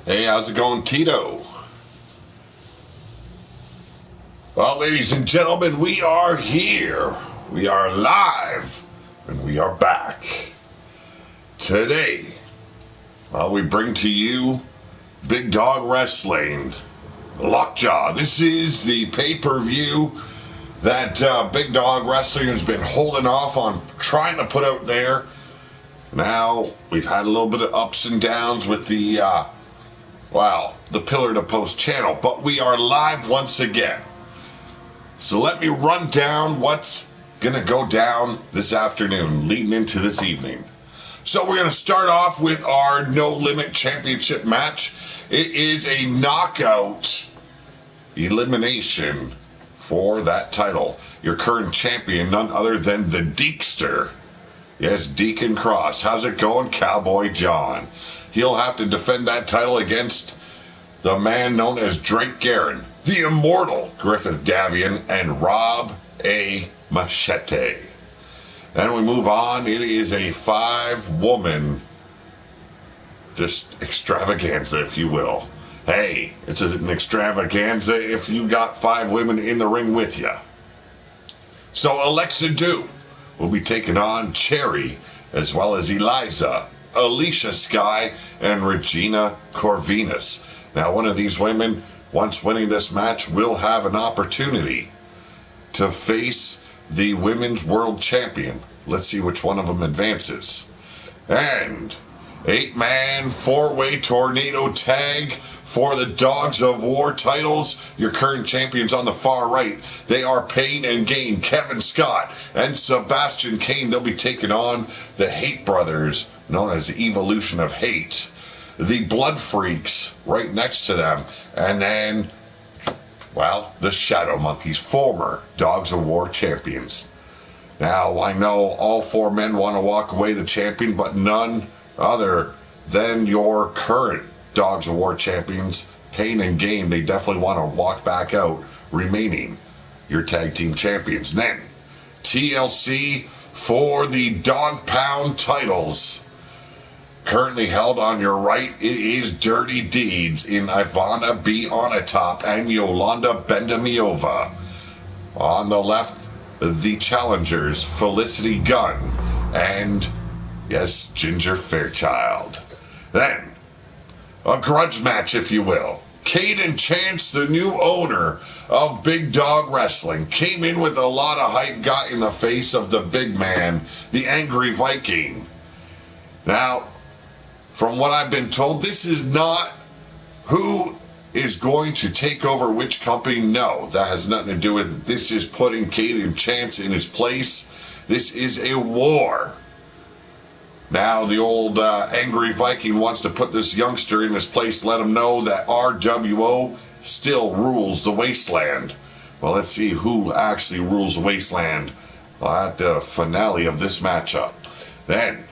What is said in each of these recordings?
Hey, how's it going, Tito? Well, ladies and gentlemen, we are here. We are live, and we are back. Today, we bring to you Big Dawg Wrestling, LOCKJAW. This is the pay-per-view that Big Dawg Wrestling has been holding off on trying to put out there. Now, we've had a little bit of ups and downs with the Pillar to Post channel, but we are live once again. So let me run down what's going to go down this afternoon, leading into this evening. So we're going to start off with our No Limit Championship match. It is a knockout elimination for that title. Your current champion, none other than the Deekster. Yes, Deacon Cross. How's it going, Cowboy John? He'll have to defend that title against the man known as Drake Guerin, the immortal Griffith Davian, and Rob A. Machete. Then we move on. It is a 5-woman just extravaganza, if you will. Hey, it's an extravaganza if you got 5 women in the ring with you. So Alexa Dew will be taking on Cherry, as well as Eliza, Alicia Sky, and Regina Corvinus. Now, one of these women, once winning this match, will have an opportunity to face the Women's World Champion. Let's see which one of them advances. And 8-man 4-way tornado tag for the Dogs of War titles. Your current champions on the far right, they are Pain and Gain, Kevin Scott and Sebastian Kane. They'll be taking on the Hate Brothers, known as Evolution of Hate. The Blood Freaks right next to them. And then, the Shadow Monkeys, former Dogs of War champions. Now, I know all 4 men want to walk away the champion, but none other than your current Dogs of War champions, Pain and Gain. They definitely want to walk back out, remaining your tag team champions. Then, TLC for the Dog Pound titles. Currently held on your right, it is Dirty Deeds in Ivana B. Onatop and Yolanda Bendamiova. On the left, the challengers, Felicity Gunn and, yes, Ginger Fairchild. Then, a grudge match, if you will. Caden Chance, the new owner of Big Dawg Wrestling, came in with a lot of hype, got in the face of the big man, the Angry Viking. Now, from what I've been told, this is not who is going to take over which company. No, that has nothing to do with it. This is putting Caden Chance in his place. This is a war. Now, the old Angry Viking wants to put this youngster in his place, let him know that RWO still rules the wasteland. Well, let's see who actually rules the wasteland at the finale of this matchup. Then,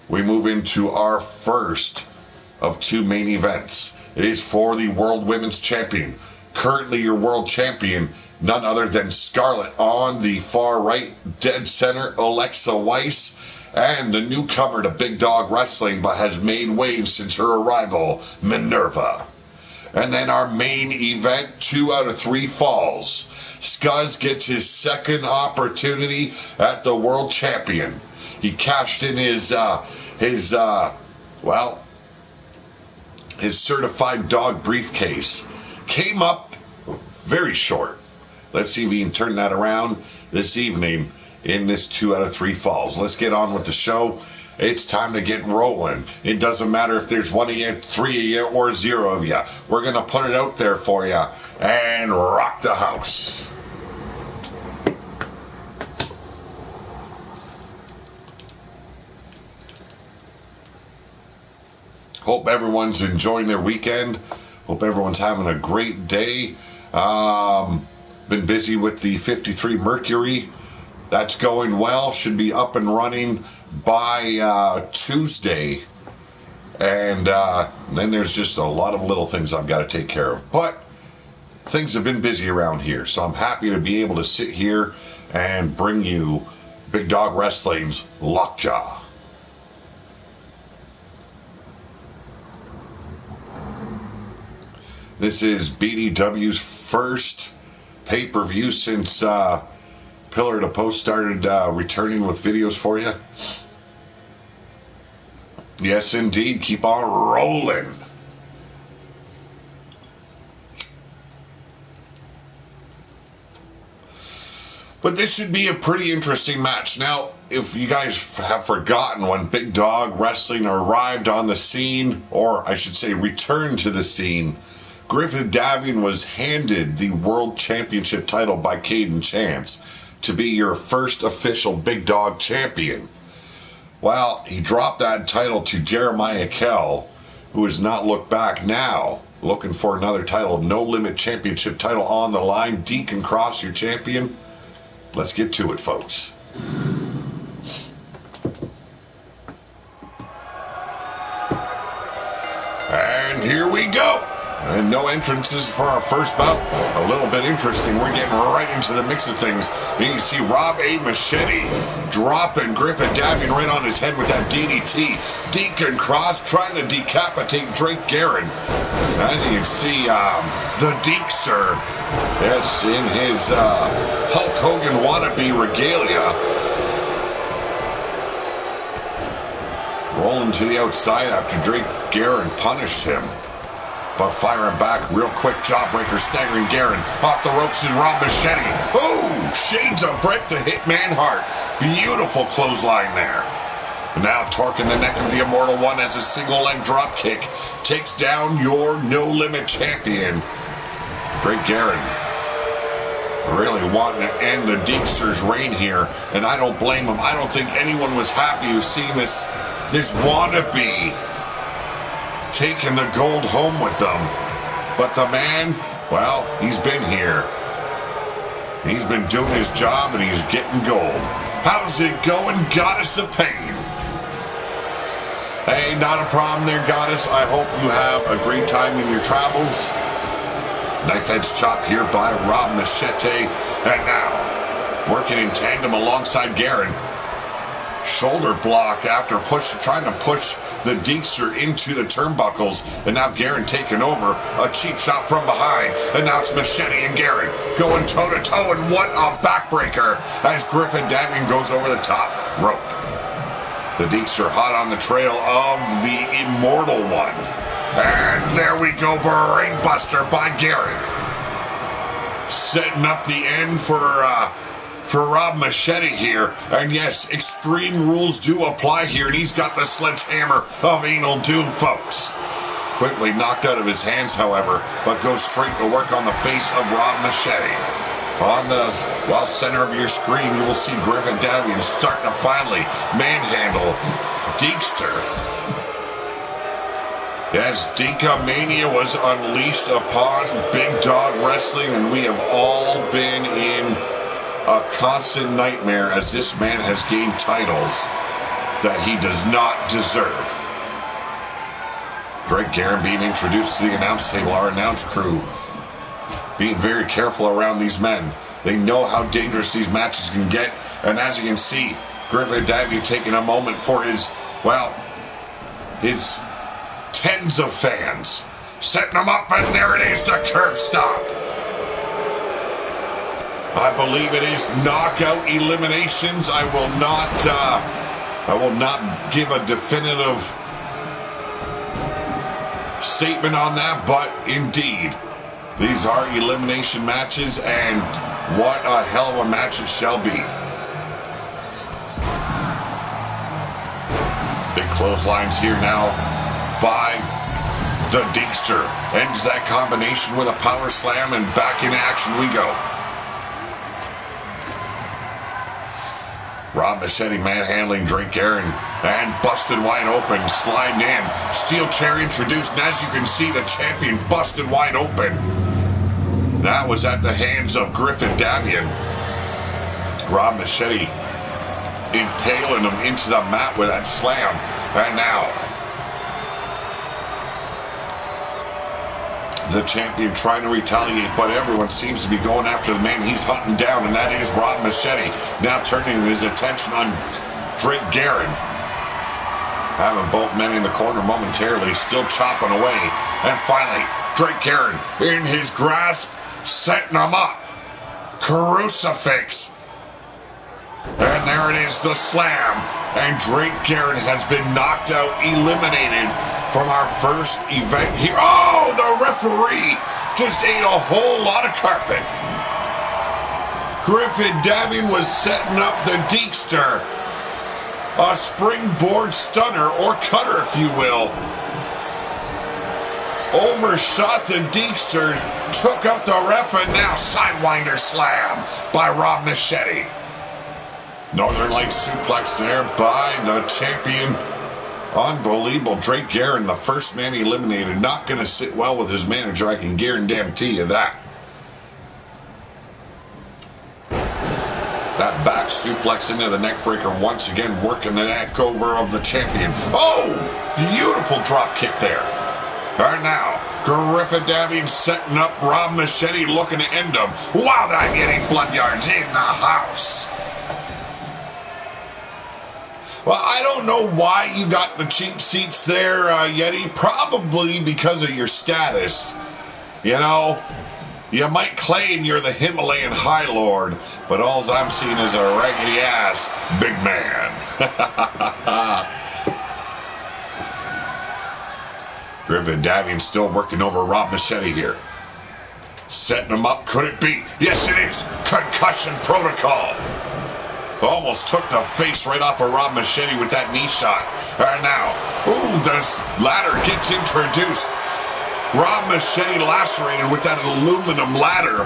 we move into our first of 2 main events. It is for the World Women's Champion. Currently your World Champion, none other than Scarlett. On the far right, dead center, Alexa Weiss. And the newcomer to Big Dawg Wrestling, but has made waves since her arrival, Minerva. And then our main event, 2 out of 3 falls. Scuzz gets his second opportunity at the World Champion. He cashed in his certified dog briefcase. Came up very short. Let's see if we can turn that around this evening in this 2 out of 3 falls. Let's get on with the show. It's time to get rolling. It doesn't matter if there's 1 of you, 3 of you, or 0 of you. We're going to put it out there for you and rock the house. Hope everyone's enjoying their weekend. Hope everyone's having a great day. Been busy with the 53 Mercury. That's going well. Should be up and running by Tuesday. And then there's just a lot of little things I've got to take care of. But things have been busy around here, so I'm happy to be able to sit here and bring you Big Dawg Wrestling's LOCKJAW. This is BDW's first pay-per-view since Pillar to Post started returning with videos for you. Yes, indeed. Keep on rolling. But this should be a pretty interesting match. Now, if you guys have forgotten, when Big Dawg Wrestling arrived on the scene, or I should say returned to the scene, Griffin Davian was handed the World Championship title by Caden Chance to be your first official Big Dog champion. Well, he dropped that title to Jeremiah Kell, who has not looked back now, looking for another title. No Limit Championship title on the line. Deacon Cross, your champion. Let's get to it, folks. And here we go. And no entrances for our first bout. A little bit interesting. We're getting right into the mix of things. You can see Rob A. Machete dropping Griffin Davian right on his head with that DDT. Deacon Cross trying to decapitate Drake Guerin. As you can see, the Deekster, yes, in his Hulk Hogan wannabe regalia, rolling to the outside after Drake Guerin punished him. But firing back real quick, jawbreaker, staggering Guerin. Off the ropes is Rob Machete. Ooh, shades of Bret the Hitman Hart. Beautiful clothesline there. Now torquing the neck of the Immortal One as a single leg drop kick takes down your No Limit champion, Drake Guerin. Really wanting to end the Deekster's reign here, and I don't blame him. I don't think anyone was happy with seeing this wannabe taking the gold home with them. But the man, well, he's been here. He's been doing his job and he's getting gold. How's it going, Goddess of Pain? Hey, not a problem there, Goddess. I hope you have a great time in your travels. Knife edge chop here by Rob Machete. And now, working in tandem alongside Guerin. Shoulder block after trying to push the Deekster into the turnbuckles, and now Guerin taking over. A cheap shot from behind, and now it's Machete and Guerin going toe-to-toe, and what a backbreaker as Griffin Davian goes over the top rope. The Deekster hot on the trail of the Immortal One. And there we go, brainbuster by Guerin. Setting up the end for Rob Machete here. And yes, extreme rules do apply here, and he's got the sledgehammer of Anal Doom, folks. Quickly knocked out of his hands, however, but goes straight to work on the face of Rob Machete. On the center of your screen, you will see Griffin Davian starting to finally manhandle Deekster. Yes, Deekamania was unleashed upon Big Dawg Wrestling, and we have all been in a constant nightmare as this man has gained titles that he does not deserve. Drake Guerin being introduced to the announce table. Our announce crew being very careful around these men. They know how dangerous these matches can get, and as you can see, Griffin Davian taking a moment for his tens of fans, setting them up, and there it is, the curb stop. I believe it is knockout eliminations. I will not give a definitive statement on that, but indeed, these are elimination matches, and what a hell of a match it shall be. Big clotheslines here now by the Deekster. Ends that combination with a power slam, and back in action we go. Rob Machete manhandling Drake Guerin and busted wide open, sliding in. Steel chair introduced, and as you can see, the champion busted wide open. That was at the hands of Griffin Davian. Rob Machete impaling him into the mat with that slam. And now, the champion trying to retaliate, but everyone seems to be going after the man he's hunting down, and that is Rob Machete. Now turning his attention on Drake Guerin. Having both men in the corner momentarily, still chopping away. And finally, Drake Garrett in his grasp, setting him up. Crucifix. And there it is, the slam. And Drake Garrett has been knocked out, eliminated from our first event here. Oh, the referee just ate a whole lot of carpet. Griffin Davian was setting up the Deekster. A springboard stunner, or cutter if you will. Overshot the Deekster, took out the ref, and now Sidewinder slam by Rob Machete. Northern Lights suplex there by the champion. Unbelievable. Drake Garrett, the first man eliminated. Not going to sit well with his manager, I can guarantee you that. That back suplex into the neck breaker once again, working the neck over of the champion. Oh! Beautiful drop kick there. And now, Griffin Davian setting up Rob Machete, looking to end him. Wild Eye getting blood yards in the house. Well, I don't know why you got the cheap seats there, Yeti. Probably because of your status. You know, you might claim you're the Himalayan High Lord, but all I'm seeing is a raggedy ass big man. Griffin Davian still working over Rob Machete here. Setting him up. Could it be? Yes, it is. Concussion protocol. Almost took the face right off of Rob Machete with that knee shot. And now, ooh, this ladder gets introduced. Rob Machete lacerated with that aluminum ladder.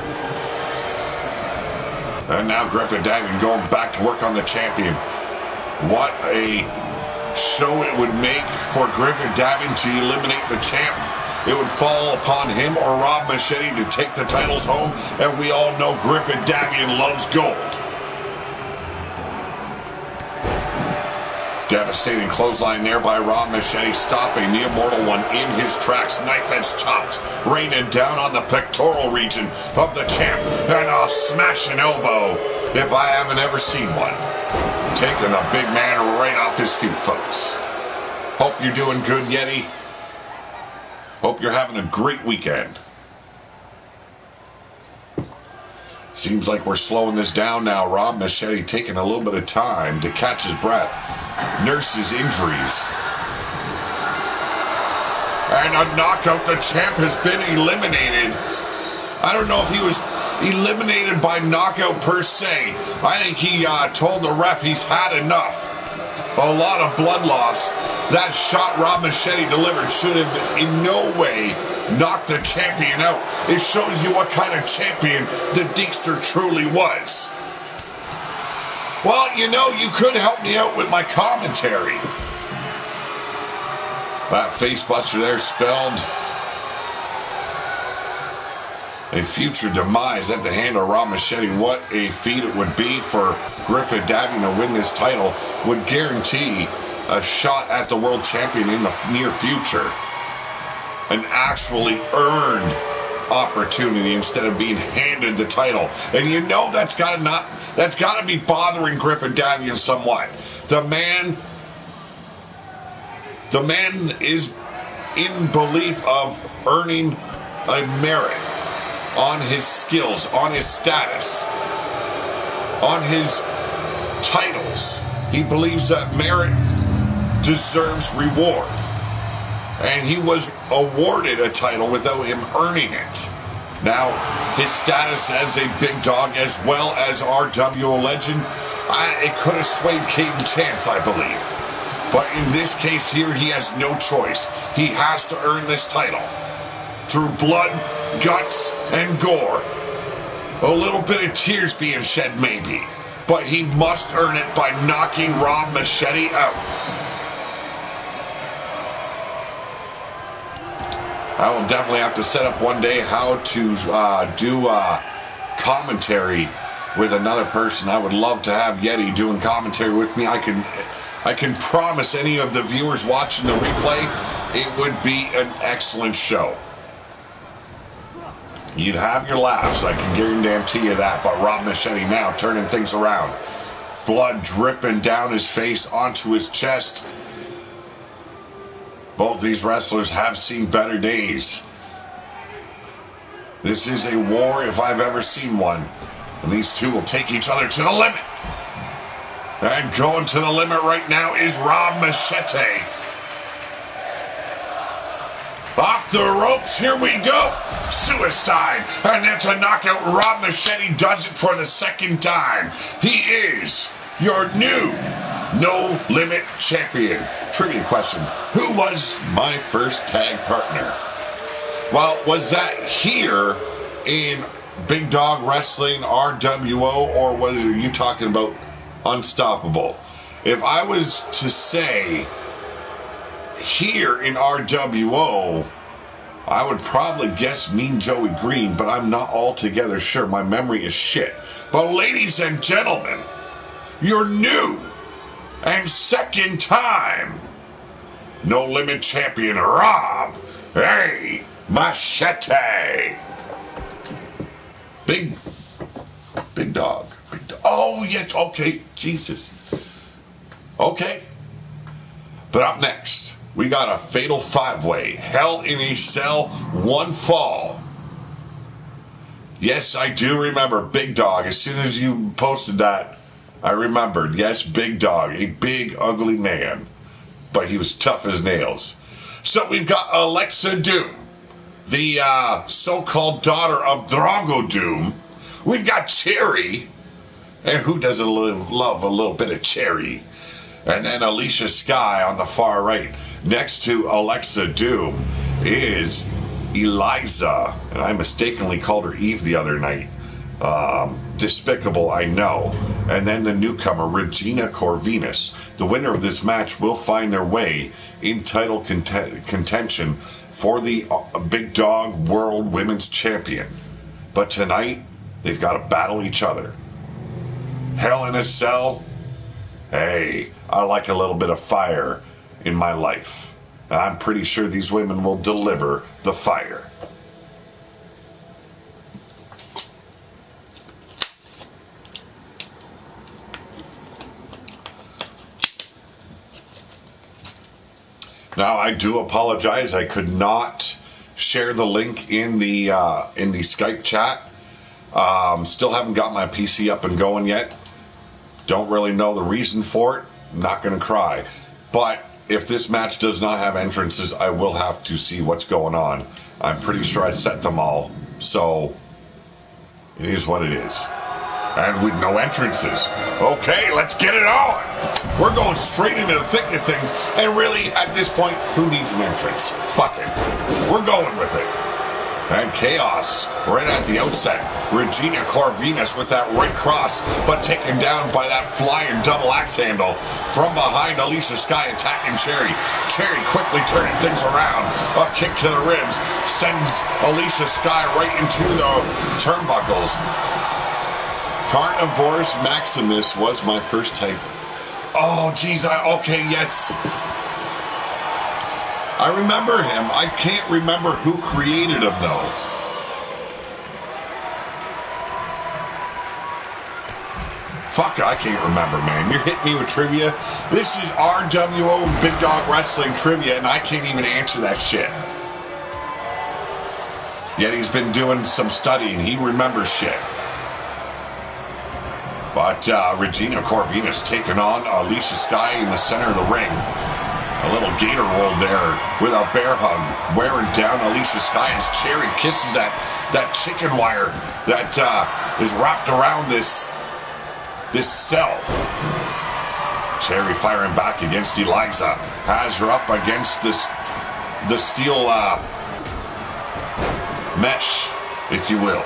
And now Griffin Davian going back to work on the champion. What a show it would make for Griffin Davian to eliminate the champ. It would fall upon him or Rob Machete to take the titles home. And we all know Griffin Davian loves gold. Devastating clothesline there by Rob Machete, stopping the Immortal One in his tracks. Knife edge chopped, raining down on the pectoral region of the champ. And a smashing elbow, if I haven't ever seen one. Taking the big man right off his feet, folks. Hope you're doing good, Yeti. Hope you're having a great weekend. Seems like we're slowing this down now. Rob Machete taking a little bit of time to catch his breath. Nurses injuries. And a knockout. The champ has been eliminated. I don't know if he was eliminated by knockout per se. I think he told the ref he's had enough. A lot of blood loss. That shot Rob Machete delivered should have in no way knocked the champion out. It shows you what kind of champion the Deekster truly was. Well, you know, you could help me out with my commentary. That facebuster there spelled a future demise at the hand of Rob Machete. What a feat it would be for Griffin Davian to win this title. Would guarantee a shot at the world champion in the near future. An actually earned opportunity instead of being handed the title. And you know that's got to be bothering Griffin Davian somewhat. The man is in belief of earning a merit on his skills, on his status, on his titles. He believes that merit deserves reward. And he was awarded a title without him earning it. Now, his status as a big dog as well as RWO legend, it could have swayed Caden Chance, I believe. But in this case here, he has no choice. He has to earn this title. Through blood, guts, and gore. A little bit of tears being shed maybe. But he must earn it by knocking Rob Machete out. I will definitely have to set up one day how to do commentary with another person. I would love to have Yeti doing commentary with me. I can promise any of the viewers watching the replay, it would be an excellent show. You'd have your laughs, I can guarantee you that. But Rob Machete now turning things around. Blood dripping down his face onto his chest. Both these wrestlers have seen better days. This is a war if I've ever seen one. And these two will take each other to the limit. And going to the limit right now is Rob Machete. Off the ropes, here we go. Suicide. And that's a knockout. Rob Machete does it for the second time. He is your new No Limit Champion. Trivia question. Who was my first tag partner? Well, was that here in Big Dawg Wrestling, RWO, or were you talking about Unstoppable? If I was to say here in RWO, I would probably guess Mean Joey Green, but I'm not altogether sure. My memory is shit. But ladies and gentlemen, your new and second time No Limit Champion, Rob Machete. Big Dog. Oh, yes. Okay. Jesus. Okay. But up next, we got a fatal five-way. Hell in a Cell, one fall. Yes, I do remember Big Dog. As soon as you posted that, I remembered. Yes, Big Dog. A big, ugly man. But he was tough as nails. So we've got Alexa Doom, the so-called daughter of Drago Doom. We've got Cherry. And who doesn't love a little bit of Cherry? And then Alicia Sky on the far right. Next to Alexa Doom is Eliza. And I mistakenly called her Eve the other night. Despicable, I know. And then the newcomer, Regina Corvinus. The winner of this match will find their way in title contention for the Big Dawg World Women's Champion. But tonight, they've got to battle each other. Hell in a Cell. Hey, I like a little bit of fire in my life. I'm pretty sure these women will deliver the fire. Now, I do apologize. I could not share the link in the Skype chat. Still haven't got my PC up and going yet. Don't really know the reason for it. I'm not going to cry. But if this match does not have entrances, I will have to see what's going on. I'm pretty sure I set them all. So, it is what it is. And with no entrances. Okay, let's get it on. We're going straight into the thick of things. And really, at this point, who needs an entrance? Fuck it. We're going with it. And chaos right at the outset. Regina Corvinus with that right cross, but taken down by that flying double axe handle. From behind, Alicia Sky attacking Cherry. Cherry quickly turning things around. A kick to the ribs sends Alicia Sky right into the turnbuckles. Carnivorous Maximus was my first type. Oh, geez. Okay, yes. I remember him. I can't remember who created him, though. Fuck, I can't remember, man. You're hitting me with trivia. This is RWO Big Dawg Wrestling trivia, and I can't even answer that shit. Yet he's been doing some studying. He remembers shit. But Regina Corvinus taking on Alicia Sky in the center of the ring. A little gator roll there with a bear hug, wearing down Alicia Sky as Cherry kisses that chicken wire that is wrapped around this cell. Cherry firing back against Eliza, has her up against the steel mesh, if you will.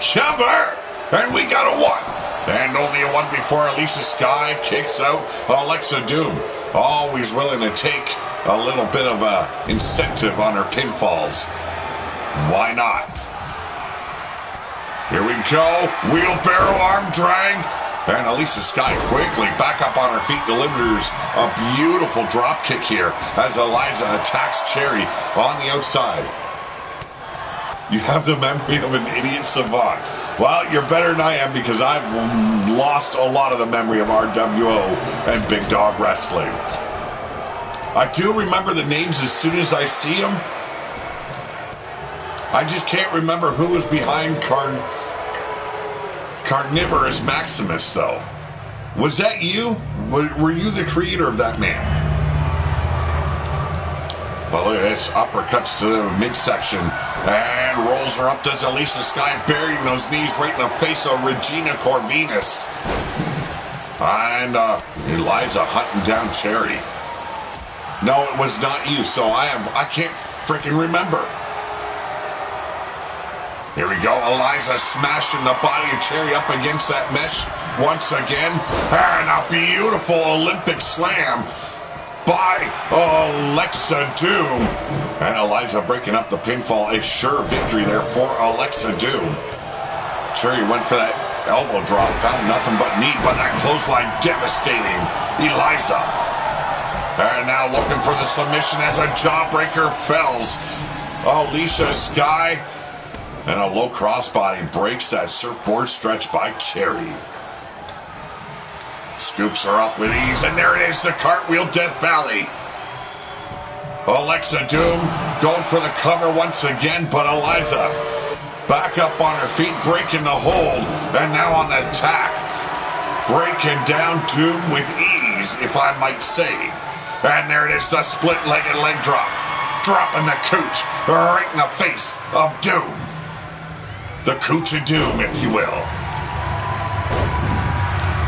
Cover, and we got a one. And only a one before Alicia Sky kicks out Alexa Doom. Always willing to take a little bit of a incentive on her pinfalls. Why not? Here we go. Wheelbarrow arm drag. And Alicia Sky quickly back up on her feet, delivers a beautiful drop kick here as Eliza attacks Cherry on the outside. You have the memory of an idiot savant. Well, you're better than I am because I've lost a lot of the memory of RWO and Big Dawg Wrestling. I do remember the names as soon as I see them. I just can't remember who was behind Carnivorous Maximus, though. Was that you? Were you the creator of that man? But look at this. Uppercuts to the midsection. And rolls her up. Does Alicia Sky, burying those knees right in the face of Regina Corvinus. And Eliza hunting down Cherry. No, it was not you, so I can't freaking remember. Here we go, Eliza smashing the body of Cherry up against that mesh once again. And a beautiful Olympic slam by Alexa Doom. And Eliza breaking up the pinfall. A sure victory there for Alexa Doom. Cherry went for that elbow drop, found nothing but knee, but that clothesline devastating Eliza. And now looking for the submission as a jawbreaker fells Alicia Sky. And a low crossbody breaks that surfboard stretch by Cherry. Scoops her up with ease, and there it is, the cartwheel Death Valley. Alexa Doom going for the cover once again, but Eliza back up on her feet, breaking the hold, and now on the attack. Breaking down Doom with ease, if I might say. And there it is, the split-legged leg drop. Dropping the cooch right in the face of Doom. The Cooch of Doom, if you will.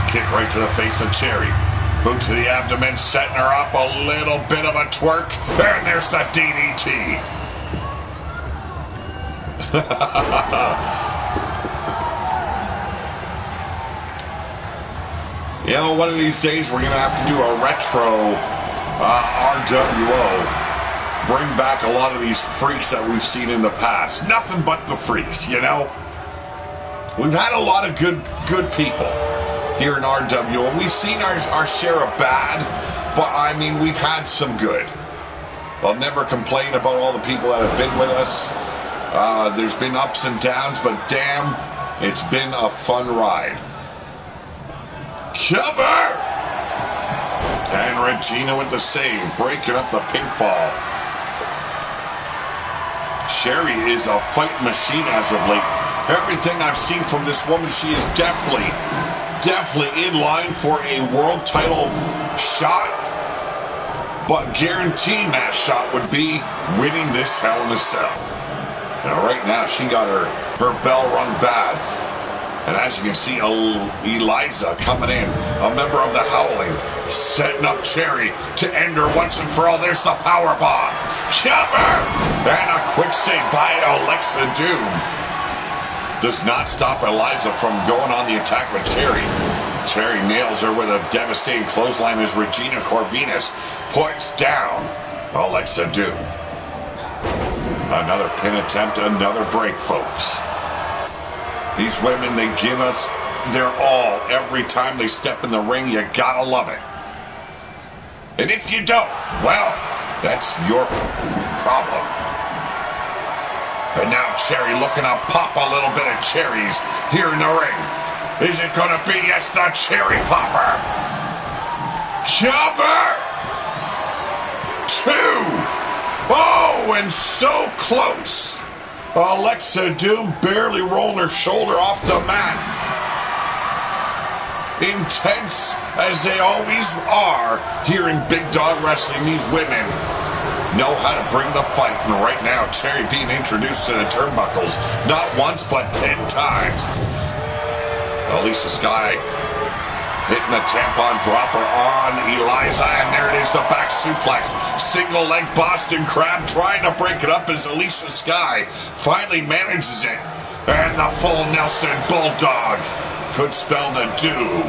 Kick right to the face of Cherry. Boot to the abdomen, setting her up. A little bit of a twerk. And there's the DDT. You know, one of these days we're going to have to do a retro RWO. Bring back a lot of these freaks that we've seen in the past. Nothing but the freaks, you know? We've had a lot of good people here in RWO. We've seen our share of bad, but I mean, we've had some good. I'll never complain about all the people that have been with us. There's been ups and downs, but damn, it's been a fun ride. Cover! And Regina with the save, breaking up the pinfall. Cherry is a fight machine as of late. Everything I've seen from this woman, she is definitely in line for a world title shot. But guaranteeing that shot would be winning this Hell in a Cell. Now, right now, she got her bell rung bad. And as you can see, Eliza coming in, a member of the Howling, setting up Cherry to end her once and for all. There's the power bomb. Cover! And a quick save by Alexa Doom. Does not stop Eliza from going on the attack with Cherry. Cherry nails her with a devastating clothesline as Regina Corvinus puts down Alexa Doom. Another pin attempt, another break, folks. These women, they give us their all every time they step in the ring. You gotta love it. And if you don't, well, that's your problem. And now Cherry looking to pop a little bit of cherries here in the ring. Is it gonna be, yes, the cherry popper? Cover! 2! Oh, and so close. Alexa Doom barely rolling her shoulder off the mat. Intense as they always are here in Big Dog Wrestling. These women know how to bring the fight. And right now, Cherry being introduced to the turnbuckles not once, but 10 times. Alicia Sky hitting the tampon dropper on Eliza, and there it is, the back suplex. Single leg Boston Crab trying to break it up as Alicia Sky finally manages it. And the full Nelson Bulldog could spell the doom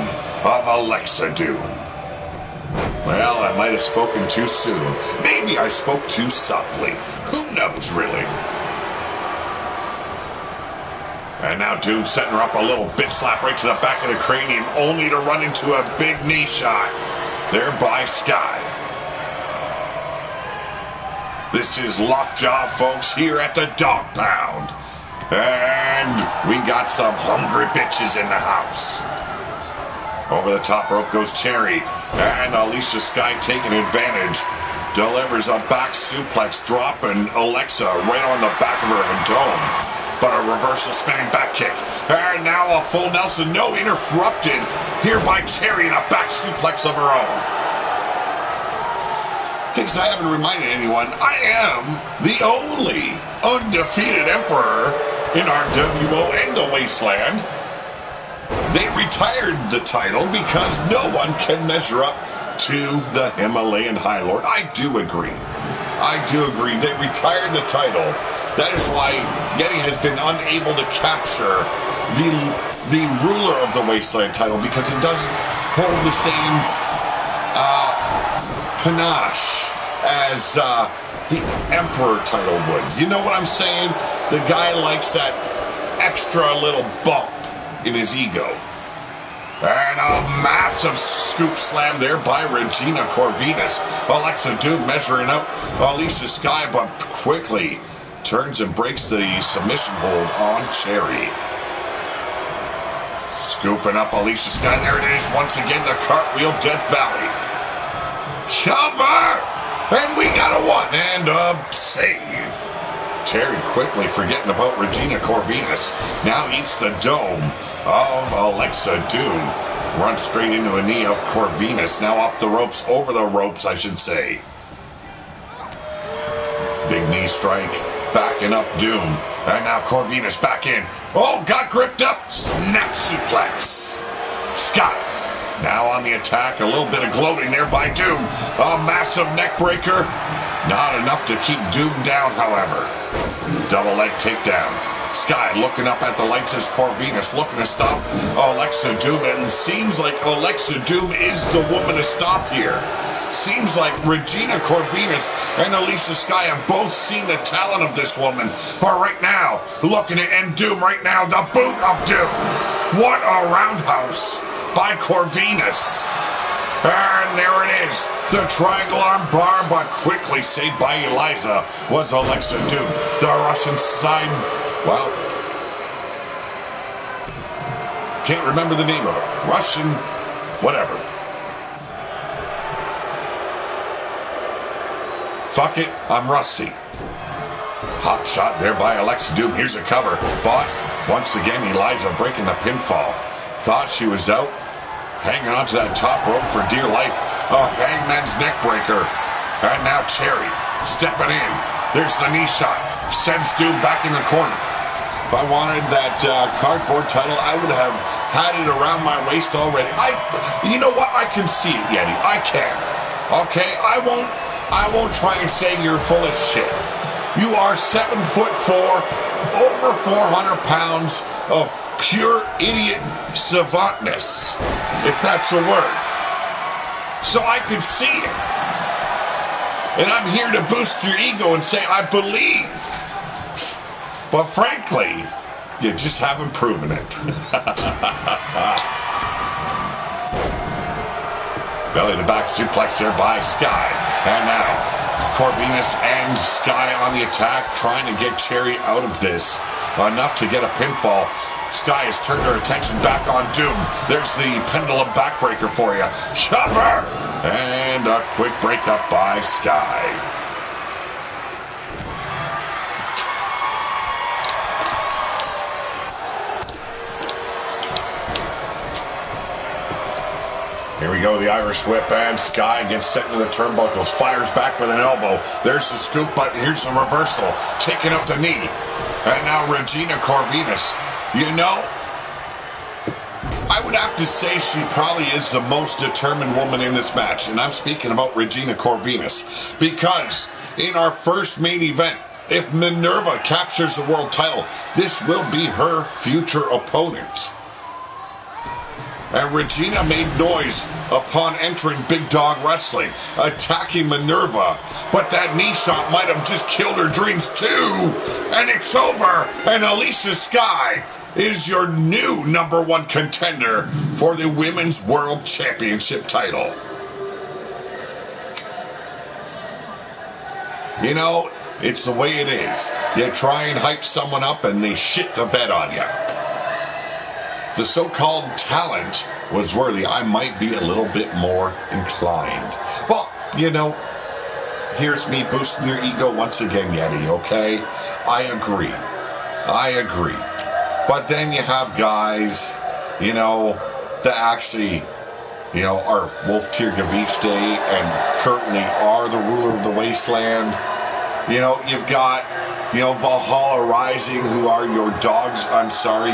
of Alexa Doom. Well, I might have spoken too soon. Maybe I spoke too softly. Who knows, really? And now Doom setting her up, a little bitch slap right to the back of the cranium, only to run into a big knee shot there by Sky. This is LOCKJAW, folks, here at the Dog Pound. And we got some hungry bitches in the house. Over the top rope goes Cherry, and Alicia Sky taking advantage delivers a back suplex, dropping Alexa right on the back of her dome. But a reversal spinning back kick. And now a full Nelson. No, interrupted here by Cherry and a back suplex of her own. In case I haven't reminded anyone, I am the only undefeated emperor in our WO and the Wasteland. They retired the title because no one can measure up to the Himalayan High Lord. I do agree. They retired the title. That is why Yeti has been unable to capture the ruler of the Wasteland title, because it doesn't hold the same panache as the Emperor title would. You know what I'm saying? The guy likes that extra little bump in his ego. And a massive scoop slam there by Regina Corvinus. Alexa Doom measuring out Alicia Sky, but quickly turns and breaks the submission hold on Cherry. Scooping up Alicia Sky. There it is. Once again, the cartwheel Death Valley. Cover! And we got a one and a save. Cherry quickly forgetting about Regina Corvinus. Now eats the dome of Alexa Doom. Runs straight into a knee of Corvinus. Now off the ropes, over the ropes, I should say. Big knee strike. Backing up Doom. And now Corvinus back in. Oh, got gripped up. Snap suplex. Scott now on the attack. A little bit of gloating there by Doom. A massive neck breaker. Not enough to keep Doom down, however. Double leg takedown. Sky looking up at the lights as Corvinus looking to stop Alexa Doom. And it seems like Alexa Doom is the woman to stop here. Seems like Regina Corvinus and Alicia Sky have both seen the talent of this woman. But right now, looking at end Doom right now, the boot of Doom. What a roundhouse by Corvinus. And there it is. The triangle arm bar, but quickly saved by Eliza was Alexa Doom. The Russian side, well, can't remember the name of it. Russian, whatever. Fuck it, I'm rusty. Hot shot there by Alexa Doom. Here's a cover. But once again, Eliza breaking the pinfall. Thought she was out. Hanging onto that top rope for dear life. A hangman's neck breaker. And now Cherry stepping in. There's the knee shot. Sends Doom back in the corner. If I wanted that cardboard title, I would have had it around my waist already. You know what? I can see it, Yeti. I can. Okay? I won't try and say you're full of shit. You are 7'4", over 400 pounds of pure idiot savantness, if that's a word. So I could see it. And I'm here to boost your ego and say, I believe. But frankly, you just haven't proven it. Belly to back suplex there by Sky. And now, Corvinus and Sky on the attack, trying to get Cherry out of this. Enough to get a pinfall. Sky has turned her attention back on Doom. There's the pendulum backbreaker for you. Cover! And a quick breakup by Sky. Here we go, the Irish whip, and Sky gets set into the turnbuckles, fires back with an elbow. There's the scoop, but here's the reversal, taking up the knee. And now Regina Corvinus. You know, I would have to say she probably is the most determined woman in this match, and I'm speaking about Regina Corvinus, because in our first main event, if Minerva captures the world title, this will be her future opponent. And Regina made noise upon entering Big Dawg Wrestling, attacking Minerva. But that knee shot might have just killed her dreams too. And it's over. And Alicia Sky is your new #1 contender for the Women's World Championship title. You know, it's the way it is. You try and hype someone up and they shit the bed on you. The so-called talent was worthy. I might be a little bit more inclined. Well, you know, here's me boosting your ego once again, Yeti, okay? I agree. But then you have guys, you know, that actually, you know, are Wolf Tier Gavichte and currently are the ruler of the wasteland. You know, you've got, you know, Valhalla Rising, who are your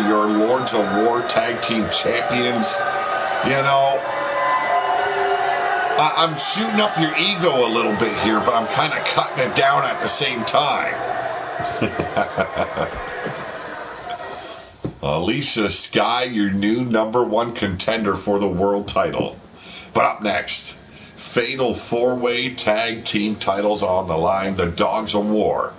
your Lords of War Tag Team Champions. You know, I'm shooting up your ego a little bit here, but I'm kind of cutting it down at the same time. Alicia Sky, your new #1 contender for the world title. But up next, Fatal 4-Way Tag Team titles on the line. The Dogs of War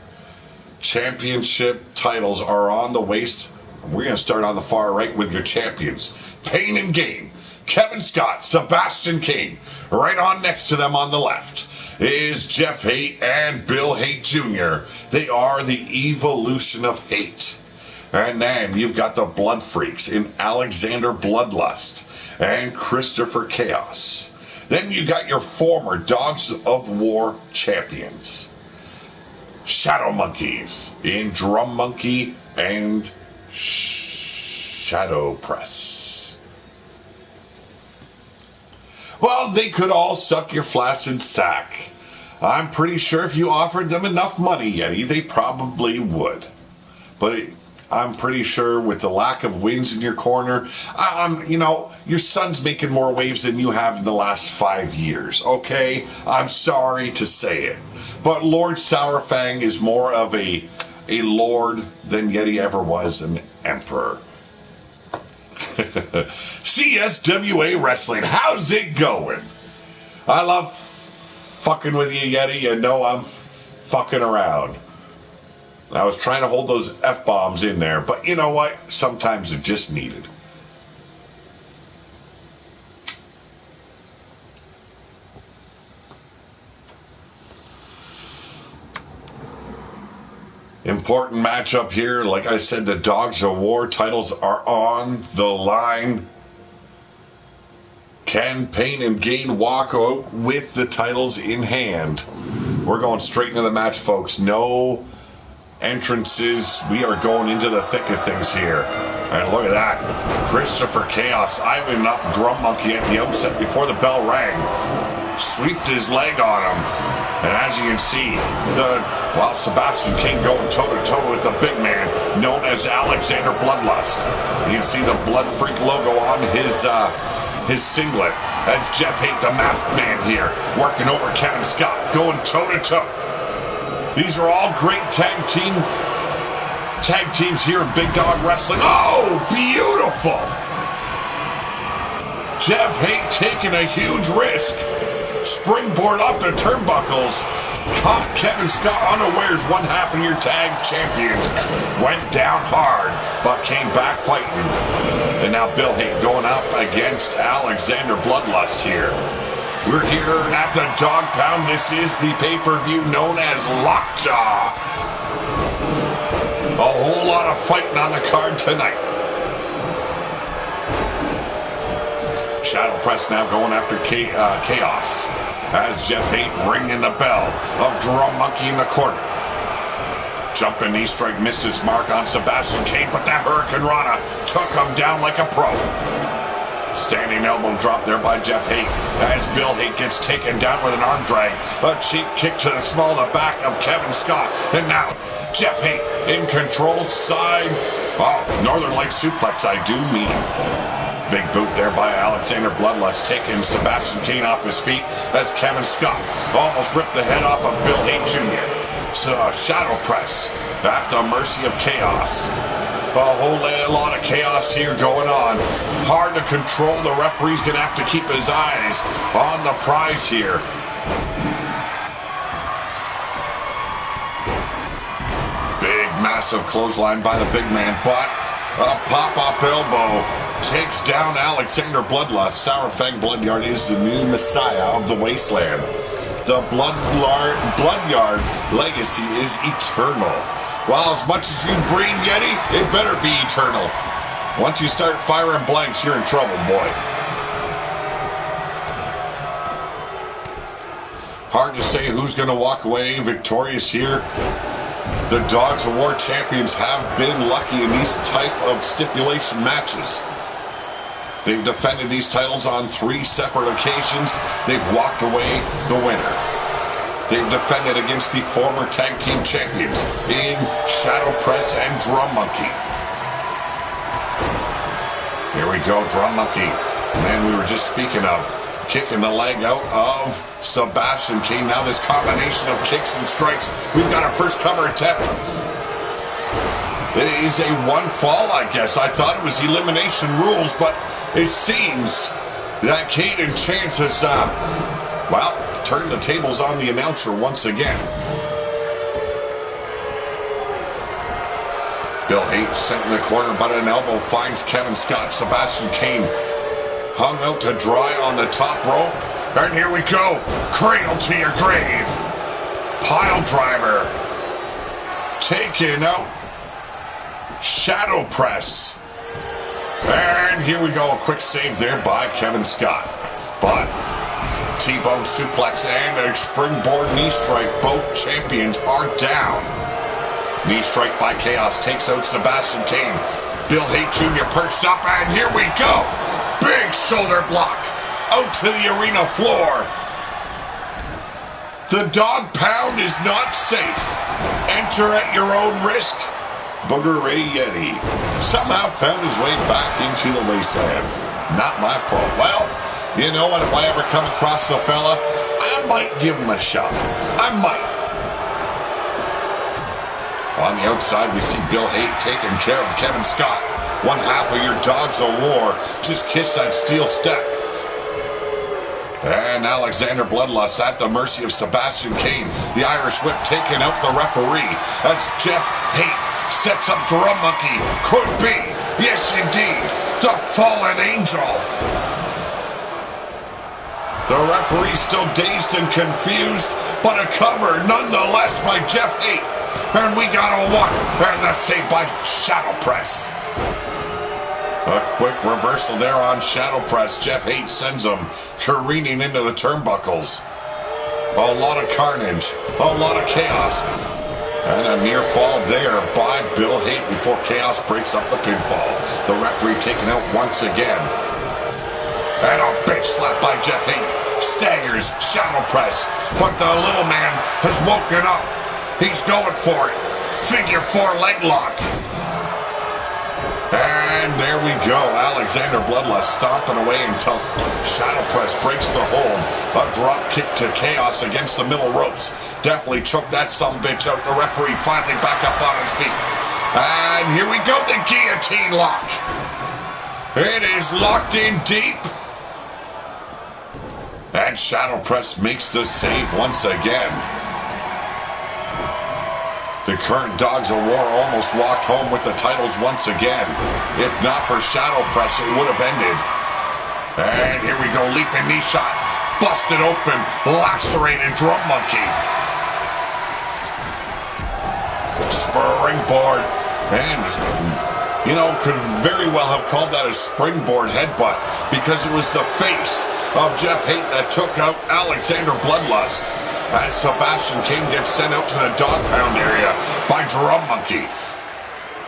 Championship titles are on the waist. We're going to start on the far right with your champions. Pain and Gain, Kevin Scott, Sebastian King. Right on next to them on the left is Jeff Haight and Bill Haight Jr. They are the evolution of hate. And then you've got the Blood Freaks in Alexander Bloodlust and Christopher Chaos. Then you got your former Dogs of War champions, Shadow Monkeys in Drum Monkey and Shadow Press. Well, they could all suck your flaccid sack. I'm pretty sure if you offered them enough money, Yeti, they probably would. But I'm pretty sure with the lack of wins in your corner, you know, your son's making more waves than you have in the last 5 years, okay? I'm sorry to say it. But Lord Sourfang is more of a lord than Yeti ever was an emperor. CSWA Wrestling, how's it going? I love fucking with you, Yeti. You know I'm fucking around. I was trying to hold those F-bombs in there, but you know what? Sometimes they're just needed. Important matchup here. Like I said, the Dogs of War titles are on the line. Can Pain and Gain walk out with the titles in hand? We're going straight into the match, folks. No entrances. We are going into the thick of things here. And look at that. Christopher Chaos eyeing up Drum Monkey at the outset before the bell rang. Sweeped his leg on him. And as you can see, Sebastian King going toe-to-toe with the big man known as Alexander Bloodlust. You can see the Blood Freak logo on his singlet. As Jeff Haight, the masked man here, working over Kevin Scott, going toe-to-toe. These are all great tag teams here in Big Dog Wrestling. Oh, beautiful! Jeff Haight taking a huge risk. Springboard off the turnbuckles. Caught Kevin Scott unawares. One half of your tag champions went down hard, but came back fighting. And now Bill Haight going up against Alexander Bloodlust here. We're here at the Dog Pound. This is the pay-per-view known as LOCKJAW. A whole lot of fighting on the card tonight. Shadow Press now going after Chaos. As Jeff Haight ringing the bell of Drum Monkey in the corner. Jumping knee strike missed its mark on Sebastian King, but that Hurricane Rana took him down like a pro. Standing elbow drop there by Jeff Haight as Bill Haight gets taken down with an arm drag. A cheap kick to the small of the back of Kevin Scott. And now Jeff Haight in control side. Oh, Northern Light suplex, I do mean. Big boot there by Alexander Bloodlust, taking Sebastian King off his feet as Kevin Scott almost ripped the head off of Bill Haight Jr. So Shadow Press at the mercy of Chaos. A whole lot of chaos here going on. Hard to control. The referee's going to have to keep his eyes on the prize here. Big, massive clothesline by the big man, but a pop-up elbow takes down Alexander Bloodlust. Sourfang Bloodyard is the new messiah of the wasteland. The Bloodyard legacy is eternal. Well, as much as you breathe, Yeti, it better be eternal. Once you start firing blanks, you're in trouble, boy. Hard to say who's going to walk away victorious here. The Dogs of War champions have been lucky in these type of stipulation matches. They've defended these titles on 3 separate occasions. They've walked away the winner. They've defended against the former tag team champions in Shadow Press and Drum Monkey. Here we go, Drum Monkey. Man, we were just speaking of kicking the leg out of Sebastian Kane. Now this combination of kicks and strikes. We've got our first cover attempt. It is a 1 fall, I guess. I thought it was elimination rules, but it seems that Caden Chance has, well, turned the tables on the announcer once again. Bill Haight sent in the corner, but an elbow finds Kevin Scott. Sebastian Kane hung out to dry on the top rope. And here we go. Cradle to your grave. Pile driver. Taking out Shadow Press. And here we go. A quick save there by Kevin Scott. But T-bone suplex and a springboard knee strike. Both champions are down. Knee strike by Chaos takes out Sebastian Kane. Bill Haight Jr. perched up, and here we go. Big shoulder block out to the arena floor. The dog pound is not safe. Enter at your own risk. Booger Ray Yeti somehow found his way back into the wasteland. Not my fault. Well, you know what? If I ever come across a fella, I might give him a shot. I might. On the outside, we see Bill Haight taking care of Kevin Scott. 1/2 of your Dogs of War. Just kiss that steel step. And Alexander Bloodlust at the mercy of Sebastian Kane. The Irish Whip taking out the referee as Jeff Haight sets up Drum Monkey. Could be, yes indeed, the fallen angel. The referee still dazed and confused, but a cover nonetheless by Jeff Haight. And we got a 1, and that's saved by Shadow Press. A quick reversal there on Shadow Press. Jeff Haight sends him careening into the turnbuckles. A lot of carnage, a lot of chaos. And a near fall there by Bill Haight before Chaos breaks up the pinfall. The referee taken out once again. And a big slap by Jeff Haight. Staggers Shadow Press. But the little man has woken up. He's going for it. Figure 4 leg lock. And there we go. Alexander Bloodlust stomping away until Shadow Press breaks the hold. A drop kick to Chaos against the middle ropes. Definitely choked that sumbitch out. The referee finally back up on his feet. And here we go. The guillotine lock. It is locked in deep. And Shadow Press makes the save once again. The current Dogs of War almost walked home with the titles once again. If not for Shadow Press, it would have ended. And here we go, leaping knee shot. Busted open, lacerated Drum Monkey. Springboard. And, you know, could very well have called that a springboard headbutt because it was the face of Jeff Haight that took out Alexander Bloodlust. As Sebastian Kane gets sent out to the dog pound area by Drum Monkey.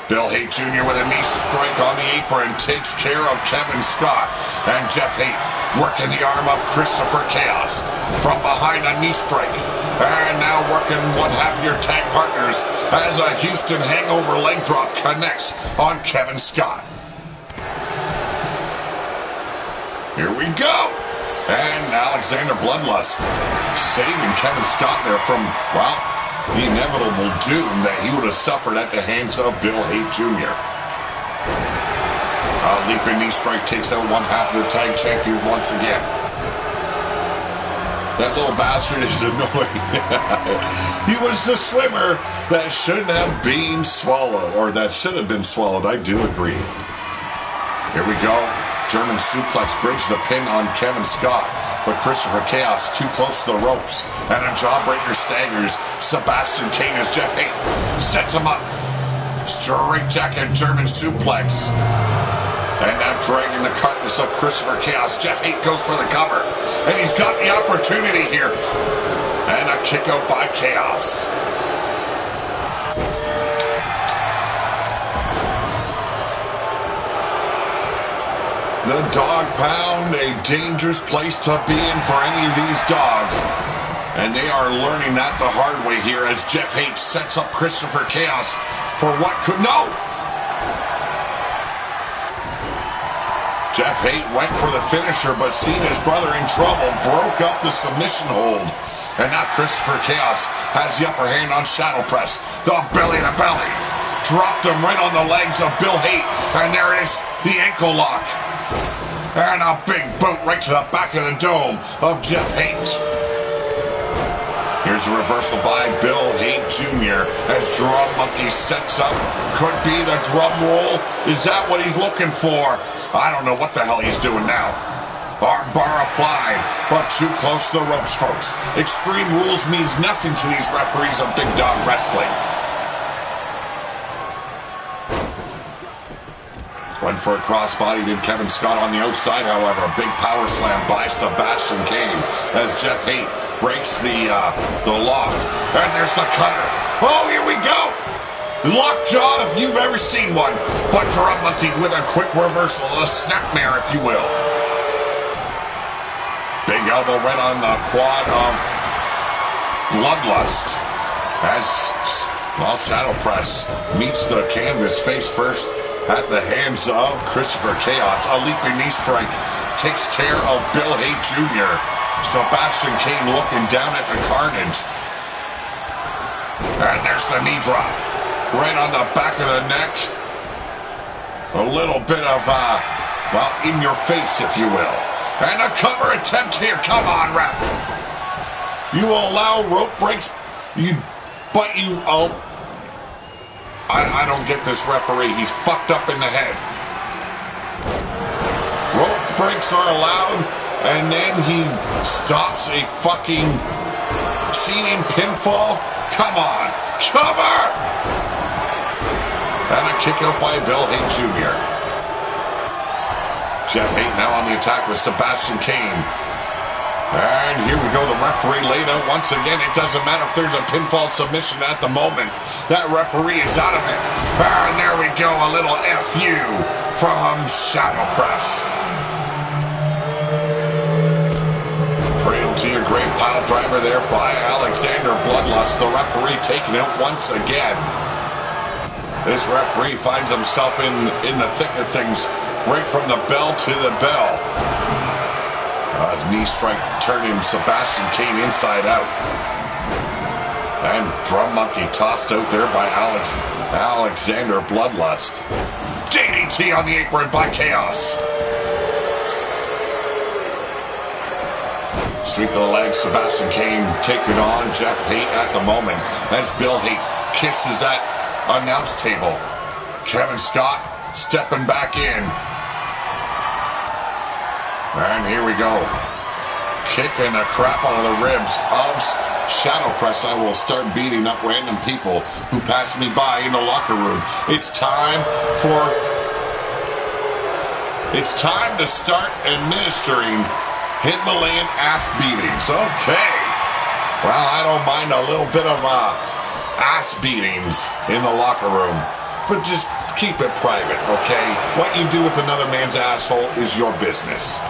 Bill Haight Jr. with a knee strike on the apron takes care of Kevin Scott. And Jeff Haight working the arm of Christopher Chaos from behind a knee strike. And now working 1/2 of your tag partners as a Houston Hangover leg drop connects on Kevin Scott. Here we go. And Alexander Bloodlust saving Kevin Scott there from, well, the inevitable doom that he would have suffered at the hands of Bill Haight Jr. A leaping knee strike takes out 1/2 of the tag champions once again. That little bastard is annoying. He was the swimmer that should have been swallowed, or that should have been swallowed. I do agree. Here we go. German suplex bridge the pin on Kevin Scott, but Christopher Chaos too close to the ropes, and a jawbreaker staggers Sebastian Kane as Jeff Haight sets him up. Straight jacket German suplex, and now dragging the carcass of Christopher Chaos. Jeff Haight goes for the cover, and he's got the opportunity here. And a kick out by Chaos. The dog pound, a dangerous place to be in for any of these dogs. And they are learning that the hard way here as Jeff Haight sets up Christopher Chaos for what could... No! Jeff Haight went for the finisher, but seeing his brother in trouble, broke up the submission hold. And now Christopher Chaos has the upper hand on Shadow Press. The belly to belly. Dropped him right on the legs of Bill Haight. And there it is, the ankle lock. And a big boot right to the back of the dome of Jeff Haight. Here's a reversal by Bill Haight Jr. as Drum Monkey sets up. Could be the drum roll. Is that what he's looking for? I don't know what the hell he's doing now. Arm bar applied, but too close to the ropes, folks. Extreme Rules means nothing to these referees of Big Dog Wrestling. Went for a crossbody, did Kevin Scott on the outside, however. A big power slam by Sebastian Kane as Jeff Haight breaks the lock. And there's the cutter. Oh, here we go! Lockjaw, if you've ever seen one. But Drum Monkey with a quick reversal, a snapmare, if you will. Big elbow right on the quad of Bloodlust. As, well, Shadow Press meets the canvas face first at the hands of Christopher Chaos. A leaping knee strike takes care of Bill Haight Jr. Sebastian Kane looking down at the carnage. And there's the knee drop. Right on the back of the neck. A little bit of, well, in your face, if you will. And a cover attempt here. Come on, ref. You allow rope breaks. I don't get this referee. He's fucked up in the head. Rope breaks are allowed, and then he stops a fucking cheating pinfall. Come on. Cover! And a kick out by Bill Haight Jr. Jeff Haight now on the attack with Sebastian Kane. And here we go, the referee laid out once again. It doesn't matter if there's a pinfall submission at the moment. That referee is out of it. And there we go, a little FU from Shadow Press. Cradle to your great pile driver there by Alexander Bloodlust. The referee taking out once again. This referee finds himself in the thick of things, right from the bell to the bell. Knee strike turning Sebastian Kane inside out. And Drum Monkey tossed out there by Alexander Bloodlust. DDT on the apron by Chaos. Sweep of the legs, Sebastian Kane taking on Jeff Haight at the moment as Bill Haight kisses that announce table. Kevin Scott stepping back in. And here we go. Kicking the crap out of the ribs of Shadow Press. I will start beating up random people who pass me by in the locker room. It's time to start administering Himalayan ass beatings. Okay. Well, I don't mind a little bit of ass beatings in the locker room, but just keep it private, okay? What you do with another man's asshole is your business.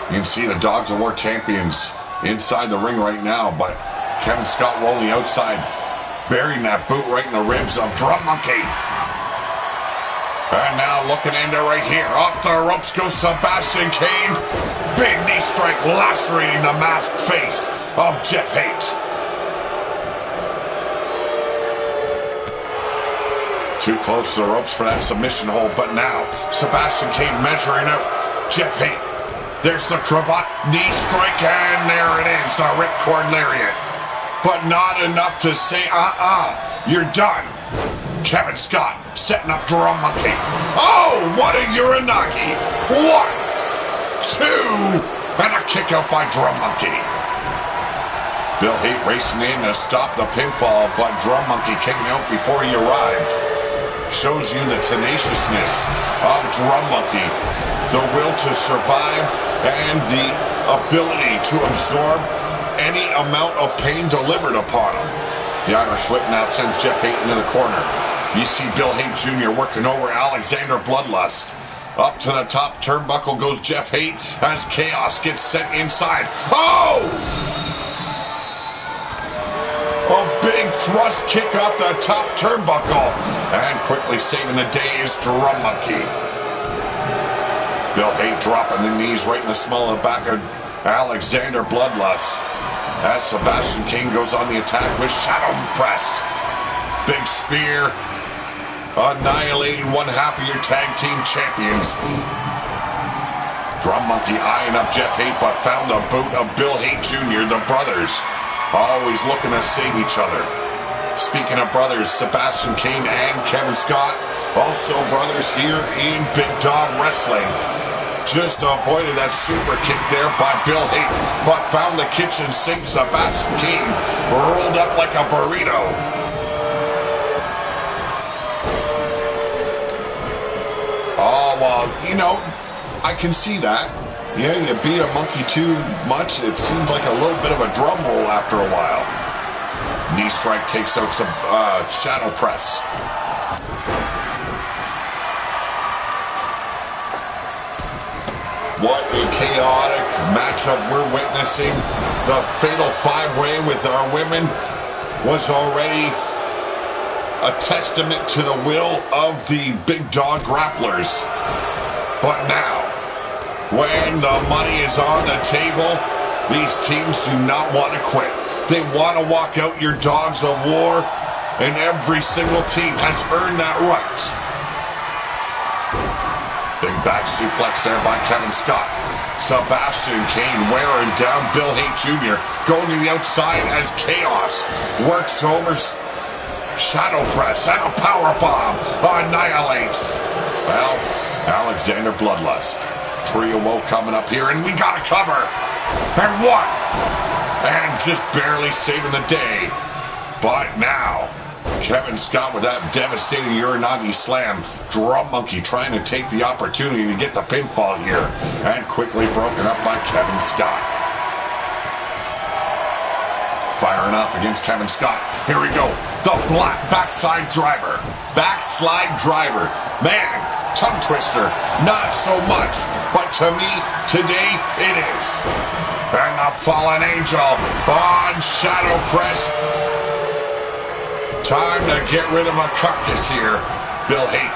You can see the Dogs of War champions inside the ring right now, but Kevin Scott rolling outside, burying that boot right in the ribs of Drum Monkey. And now looking into right here. Off the ropes goes Sebastian Kane. Big knee strike lacerating the masked face of Jeff Haight. Too close to the ropes for that submission hold, but now Sebastian Kane measuring out Jeff Haight. There's the cravat knee strike, and there it is, the ripcord lariat. But not enough to say, you're done. Kevin Scott setting up Drum Monkey. Oh, what a Uranagi. 1, 2, and a kick out by Drum Monkey. Bill Haight racing in to stop the pinfall, but Drum Monkey kicking out before he arrived. Shows you the tenaciousness of Drum Monkey, the will to survive, and the ability to absorb any amount of pain delivered upon him. The Irish Whip now sends Jeff Haight into the corner. You see Bill Haight Jr. working over Alexander Bloodlust. Up to the top turnbuckle goes Jeff Haight as Chaos gets sent inside. Oh! A big thrust kick off the top turnbuckle. And quickly saving the day is Drum Monkey. Bill Haight dropping the knees right in the small of the back of Alexander Bloodlust. As Sebastian King goes on the attack with Shadow Press. Big spear. Annihilating one half of your tag team champions. Drum Monkey eyeing up Jeff Haight, but found the boot of Bill Haight Jr., the brothers. Always looking to save each other. Speaking of brothers, Sebastian King and Kevin Scott, also brothers here in Big Dawg Wrestling. Just avoided that super kick there by Bill Haight, but found the kitchen sink. Sebastian King rolled up like a burrito. Oh, well, you know, I can see that. Yeah, you beat a monkey too much, it seems like a little bit of a drum roll after a while. Knee strike takes out some shadow press. What a chaotic matchup we're witnessing. The fatal five-way with our women was already a testament to the will of the Big Dawg grapplers. But now, when the money is on the table, these teams do not want to quit. They want to walk out your Dogs of War, and every single team has earned that right. Big back suplex there by Kevin Scott. Sebastian King wearing down Bill Haight Jr. Going to the outside as Chaos works over Shadow Press and a power bomb annihilates. Well, Alexander Bloodlust. Trio woe coming up here, and we got a cover. And one. And just barely saving the day. But now, Kevin Scott with that devastating Uranagi slam. Drum Monkey trying to take the opportunity to get the pinfall here. And quickly broken up by Kevin Scott. Firing off against Kevin Scott. Here we go. The black backside driver. Backslide driver. Man, tongue twister. Not so much. But to me, today, it is. And the fallen angel on Shadow Press. Time to get rid of a carcass here. Bill Haight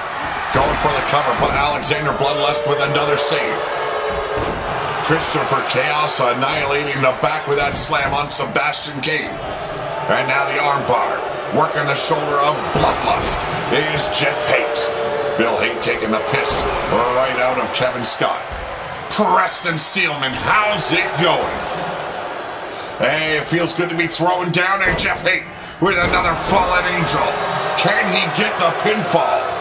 going for the cover, but Alexander Bloodlust with another save. Christopher Chaos annihilating the back with that slam on Sebastian King. And now the armbar. Working the shoulder of Bloodlust is Jeff Haight. Bill Haight taking the piss right out of Kevin Scott. Preston Steelman, how's it going? Hey, it feels good to be throwing down, and Jeff Haight with another fallen angel. Can he get the pinfall?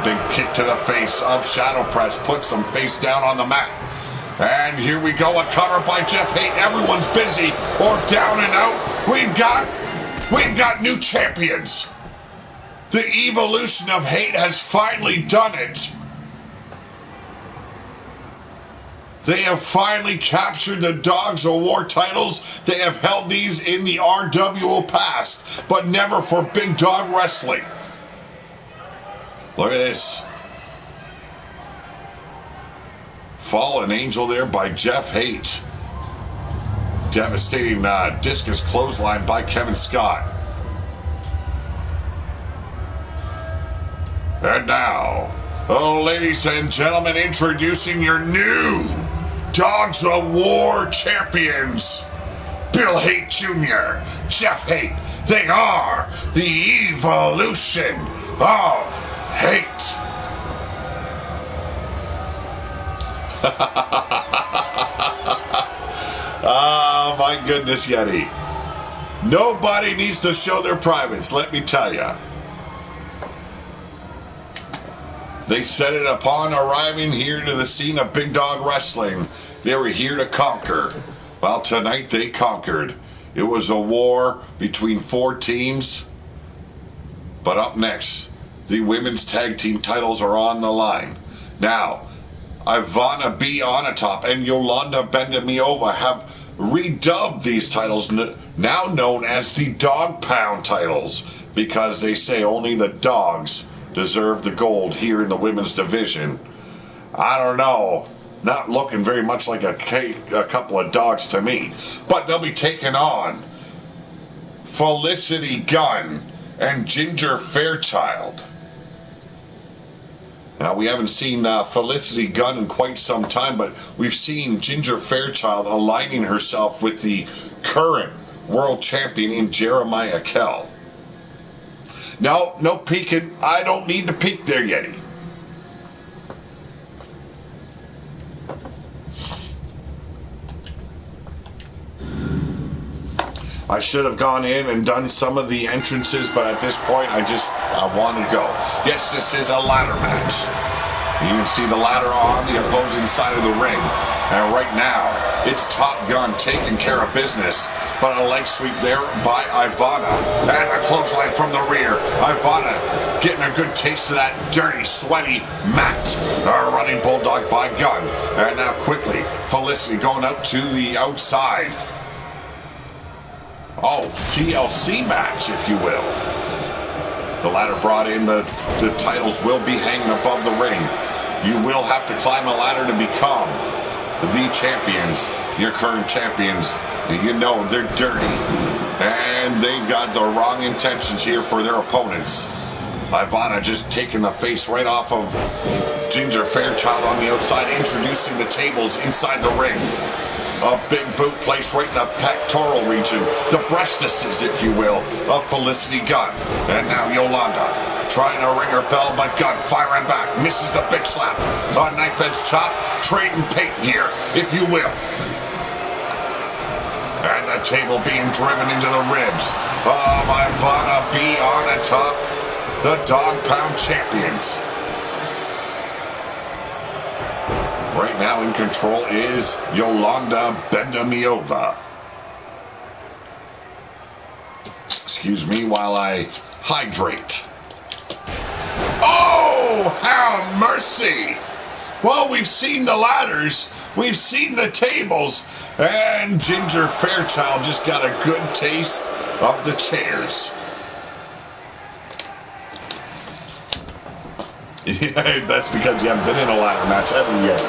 Big kick to the face of Shadow Press. Puts him face down on the mat. And here we go, a cover by Jeff Haight. Everyone's busy or down and out. We've got new champions. The evolution of Haight has finally done it. They have finally captured the Dogs of War titles. They have held these in the RWO past, but never for Big Dawg Wrestling. Look at this. Fallen angel there by Jeff Haight. Devastating discus clothesline by Kevin Scott. And now, ladies and gentlemen, introducing your new Dogs of War champions, Bill Haight Jr., Jeff Haight. They are the evolution of Haight. Oh, my goodness, Yeti. Nobody needs to show their privates, let me tell you. They said it upon arriving here to the scene of Big Dawg Wrestling. They were here to conquer. Well, tonight they conquered. It was a war between 4 teams. But up next, the women's tag team titles are on the line. Now, Ivana B. Onatop and Yolanda Bendamiova have redubbed these titles, now known as the Dog Pound titles, because they say only the dogs deserve the gold here in the women's division. I don't know. Not looking very much like a couple of dogs to me. But they'll be taking on Felicity Gunn and Ginger Fairchild. Now, we haven't seen Felicity Gunn in quite some time, but we've seen Ginger Fairchild aligning herself with the current world champion in Jeremiah Kell. No peeking. I don't need to peek there, Yeti. I should have gone in and done some of the entrances, but at this point, I want to go. Yes, this is a ladder match. You can see the ladder on the opposing side of the ring. And right now, it's Top Gun taking care of business. But a leg sweep there by Ivana. And a clothesline from the rear. Ivana getting a good taste of that dirty, sweaty mat. A running bulldog by Gunn. And now quickly, Felicity going out to the outside. Oh, TLC match, if you will. The ladder brought in, the titles will be hanging above the ring. You will have to climb a ladder to become the champions, your current champions. You know they're dirty, and they've got the wrong intentions here for their opponents. Ivana just taking the face right off of Ginger Fairchild on the outside, introducing the tables inside the ring. A big boot placed right in the pectoral region, the breastises, if you will, of Felicity Gunn. And now Yolanda trying to ring her bell, but Gunn firing back, misses the big slap. A knife edge chop, trading paint here, if you will. And the table being driven into the ribs of Ivana B. Onatop, the Dog Pound champions. Right now in control is Yolanda Bendamiova. Excuse me while I hydrate. Oh, have mercy! Well, we've seen the ladders, we've seen the tables, and Ginger Fairchild just got a good taste of the chairs. Yeah, that's because you haven't been in a ladder match, have you yet?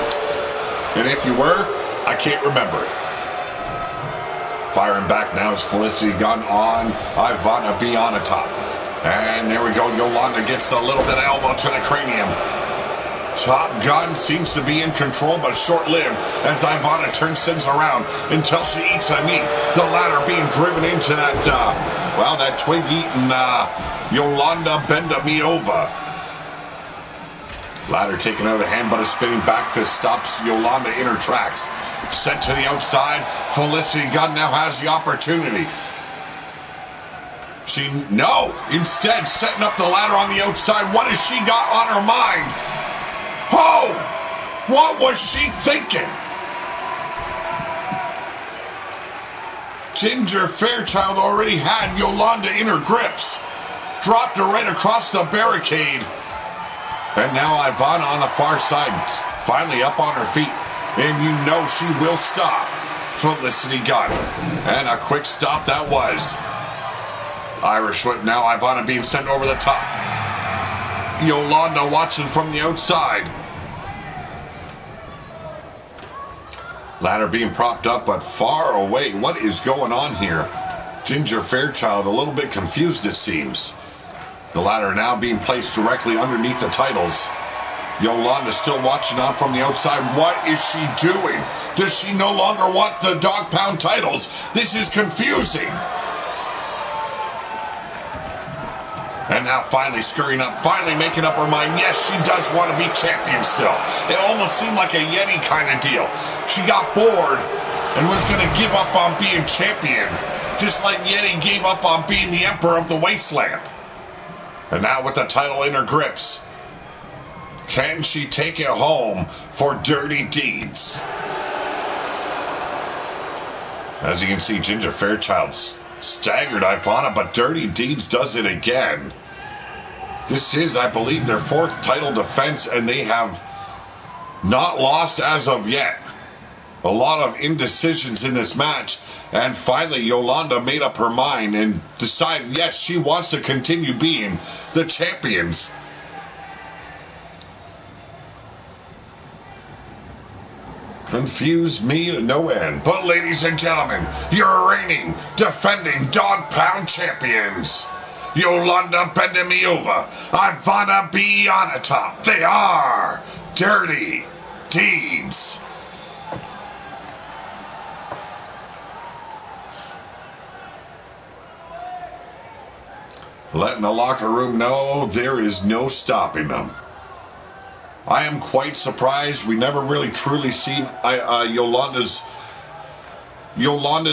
And if you were, I can't remember it. Firing back now is Felicity Gunn on Ivana B. Onatop. And there we go, Yolanda gets a little bit of elbow to the cranium. Top Gun seems to be in control, but short-lived as Ivana turns things around until she eats a knee. The ladder being driven into that, that twig-eating Yolanda Bendamiova. Ladder taken out of the hand, but a spinning back fist stops Yolanda in her tracks. Sent to the outside, Felicity Gunn now has the opportunity. Instead setting up the ladder on the outside. What has she got on her mind? Oh, what was she thinking? Ginger Fairchild already had Yolanda in her grips. Dropped her right across the barricade. And now Ivana on the far side, finally up on her feet. And you know she will stop Felicity Gunn. And a quick stop that was. Irish whip now, Ivana being sent over the top. Yolanda watching from the outside. Ladder being propped up, but far away. What is going on here? Ginger Fairchild a little bit confused, it seems. The ladder now being placed directly underneath the titles. Yolanda still watching on from the outside. What is she doing? Does she no longer want the Dog Pound titles? This is confusing. And now finally scurrying up, finally making up her mind. Yes, she does want to be champion still. It almost seemed like a Yeti kind of deal. She got bored and was going to give up on being champion, just like Yeti gave up on being the Emperor of the Wasteland. And now with the title in her grips, can she take it home for Dirty Deeds? As you can see, Ginger Fairchild staggered Ivana, but Dirty Deeds does it again. This is, I believe, their fourth title defense, and they have not lost as of yet. A lot of indecisions in this match, and finally Yolanda made up her mind and decided, yes, she wants to continue being the champions. Confused me to no end. But ladies and gentlemen, your reigning, defending dog pound champions, Yolanda bending me over, Ivana be on the top. They are Dirty Deeds. Letting the locker room know there is no stopping them. I am quite surprised we never really truly seen Yolanda's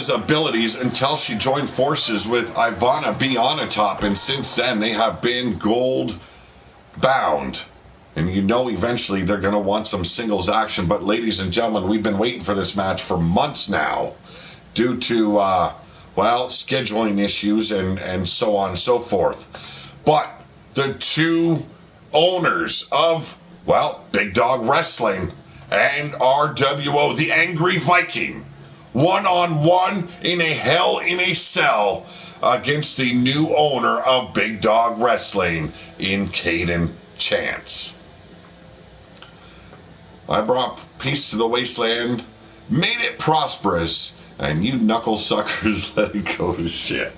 abilities until she joined forces with Ivana Bionatop, and since then they have been gold bound. And you know eventually they're going to want some singles action. But ladies and gentlemen, we've been waiting for this match for months now due to, well, scheduling issues and so on and so forth. But the two owners of, well, Big Dawg Wrestling and RWO, the Angry Viking, one-on-one in a Hell in a Cell against the new owner of Big Dawg Wrestling in Caden Chance. I brought peace to the wasteland, made it prosperous, and you knuckle suckers let it go to shit.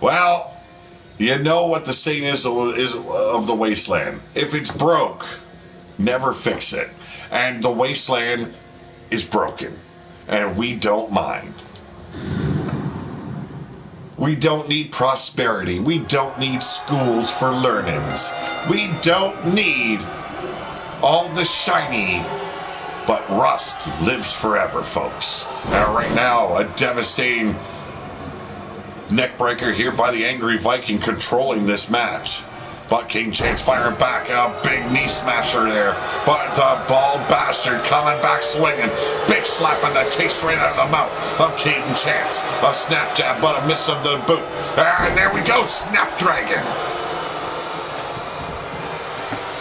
Well, you know what the saying is of the wasteland. If it's broke, never fix it. And the wasteland is broken. And we don't mind. We don't need prosperity. We don't need schools for learnings. We don't need all the shiny, but rust lives forever, folks. Now, right now, a devastating neckbreaker here by the Angry Viking controlling this match. But King Chance firing back, a big knee smasher there. But the bald bastard coming back swinging. Big slap in the taste right out of the mouth of Caden Chance. A snap jab, but a miss of the boot. And there we go, Snapdragon.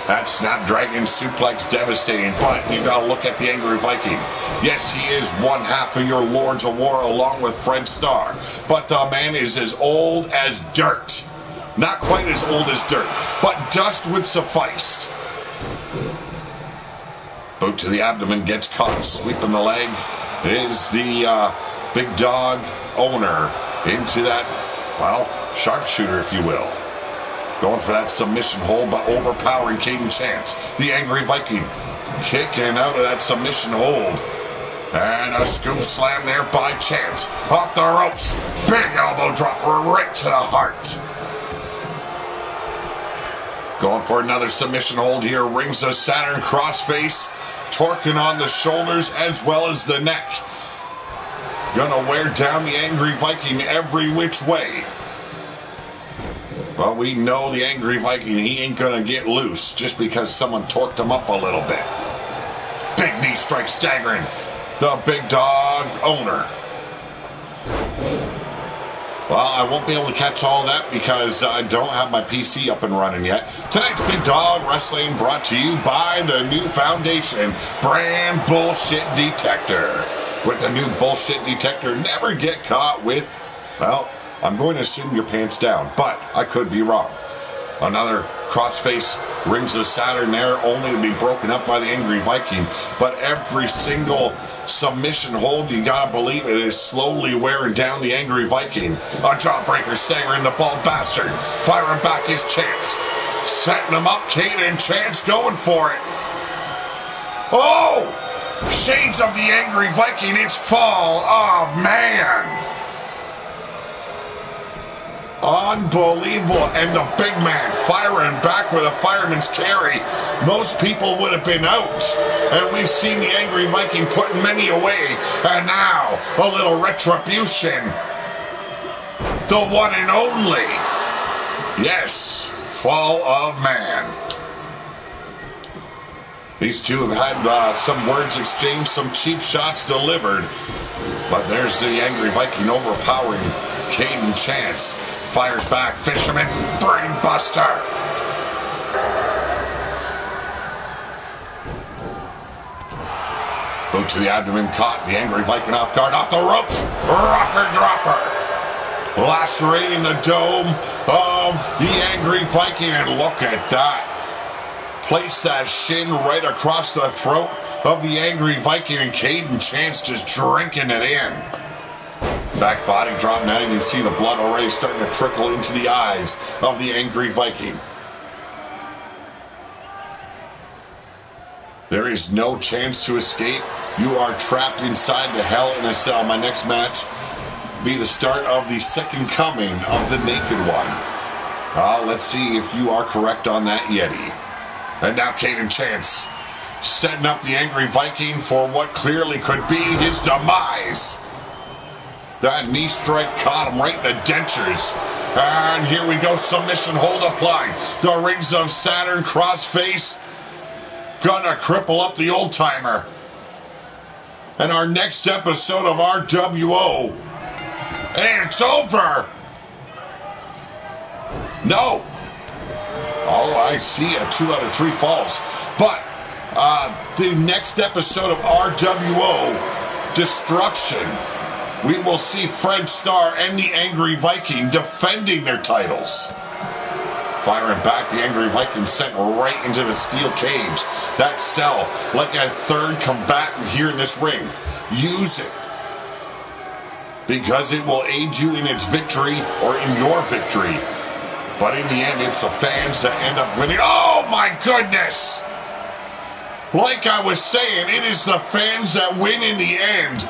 That Snapdragon suplex devastating, but you gotta look at the Angry Viking. Yes, he is one half of your Lords of War along with Fred Starr, but the man is as old as dirt. Not quite as old as dirt, but dust would suffice. Boot to the abdomen, gets caught, sweeping the leg. Is the Big Dawg owner into that, well, sharpshooter, if you will. Going for that submission hold, but overpowering Caden Chance. The Angry Viking kicking out of that submission hold. And a scoop slam there by Chance. Off the ropes. Big elbow drop right to the heart. Going for another submission hold here. Rings of Saturn crossface. Torquing on the shoulders as well as the neck. Gonna wear down the Angry Viking every which way. Well, we know the Angry Viking, he ain't gonna get loose just because someone torqued him up a little bit. Big knee strike staggering the Big Dawg owner. Well, I won't be able to catch all that because I don't have my PC up and running yet. Tonight's Big Dawg Wrestling brought to you by the new foundation, Brand Bullshit Detector. With the new bullshit detector, never get caught with, well, I'm going to assume your pants down, but I could be wrong. Another crossface rings of Saturn there, only to be broken up by the Angry Viking. But every single submission hold, you gotta believe it is slowly wearing down the Angry Viking. A jawbreaker staggering the bald bastard, firing back his Chance. Setting him up, Caden Chance going for it. Oh! Shades of the Angry Viking, it's Fall of Man. Unbelievable. And the big man firing back with a fireman's carry. Most people would have been out. And we've seen the Angry Viking putting many away. And now, a little retribution. The one and only. Yes, Fall of Man. These two have had some words exchanged, some cheap shots delivered. But there's the Angry Viking overpowering Caden Chance. Fires back, Fisherman, Brain Buster. Boot to the abdomen, caught the Angry Viking off guard, off the ropes, rocker dropper. Lacerating the dome of the Angry Viking, and look at that. Place that shin right across the throat of the Angry Viking, and Caden Chance just drinking it in. Back body drop, now you can see the blood already starting to trickle into the eyes of the Angry Viking. There is no chance to escape. You are trapped inside the Hell in a Cell. My next match will be the start of the second coming of the Naked One. Let's see if you are correct on that, Yeti. And now Caden Chance setting up the Angry Viking for what clearly could be his demise. That knee strike caught him right in the dentures. And here we go, submission hold applied. The Rings of Saturn crossface. Gonna cripple up the old timer. And our next episode of RWO. And it's over. No. Oh, I see a 2 out of 3 falls. But the next episode of RWO Destruction, we will see Fred Starr and the Angry Viking defending their titles. Firing back, the Angry Viking sent right into the steel cage. That cell, like a third combatant here in this ring. Use it, because it will aid you in its victory or in your victory. But in the end, it's the fans that end up winning. Oh my goodness! Like I was saying, it is the fans that win in the end.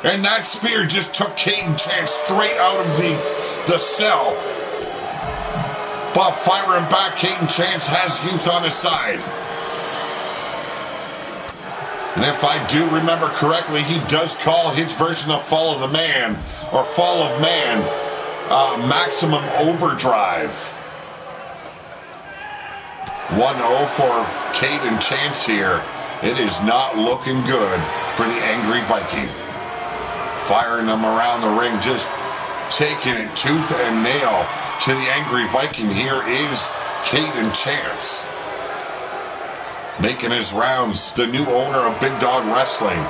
And that spear just took Caden Chance straight out of the cell. But firing back, Caden Chance has youth on his side. And if I do remember correctly, he does call his version of Fall of the Man, or Fall of Man, Maximum Overdrive. 1-0 for Caden Chance here. It is not looking good for the Angry Viking. Firing them around the ring, just taking it tooth and nail to the Angry Viking. Here is Caden Chance, making his rounds, the new owner of Big Dawg Wrestling.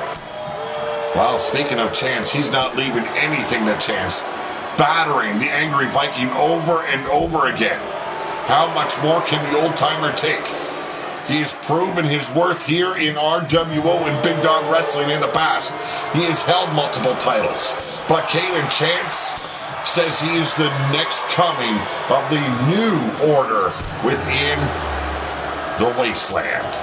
Well, speaking of Chance, he's not leaving anything to chance. Battering the Angry Viking over and over again. How much more can the old-timer take? He's proven his worth here in RWO and Big Dawg Wrestling in the past. He has held multiple titles. But Caden Chance says he is the next coming of the new order within the Wasteland.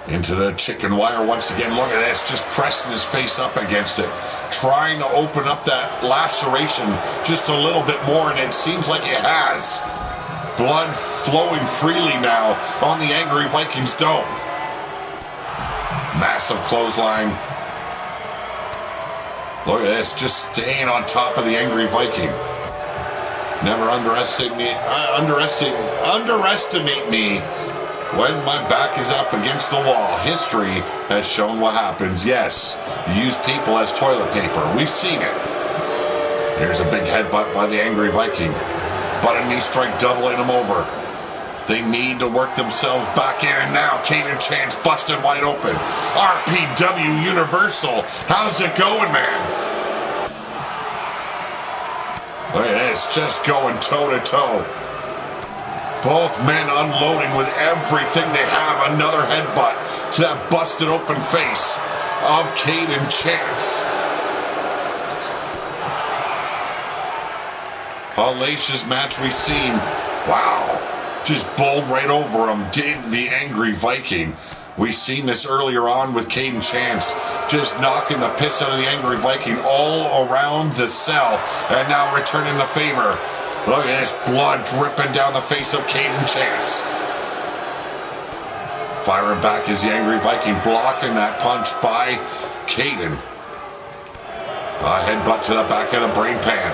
Into the chicken wire once again. Look at this, just pressing his face up against it. Trying to open up that laceration just a little bit more, and it seems like it has. Blood flowing freely now on the Angry Viking's dome. Massive clothesline. Look at this, just staying on top of the Angry Viking. Never underestimate me when my back is up against the wall. History has shown what happens. Yes, you use people as toilet paper. We've seen it. Here's a big headbutt by the Angry Viking. But a knee strike doubling him over. They need to work themselves back in, and now Caden Chance busted wide open. RPW Universal. How's it going, man? Look at this, just going toe-to-toe. Both men unloading with everything they have. Another headbutt to that busted open face of Caden Chance. Hellacious match we've seen. Wow. Just bowled right over him, did the Angry Viking. We've seen this earlier on with Caden Chance. Just knocking the piss out of the Angry Viking all around the cell. And now returning the favor. Look at this blood dripping down the face of Caden Chance. Firing back is the Angry Viking, blocking that punch by Caden. A headbutt to the back of the brain pan.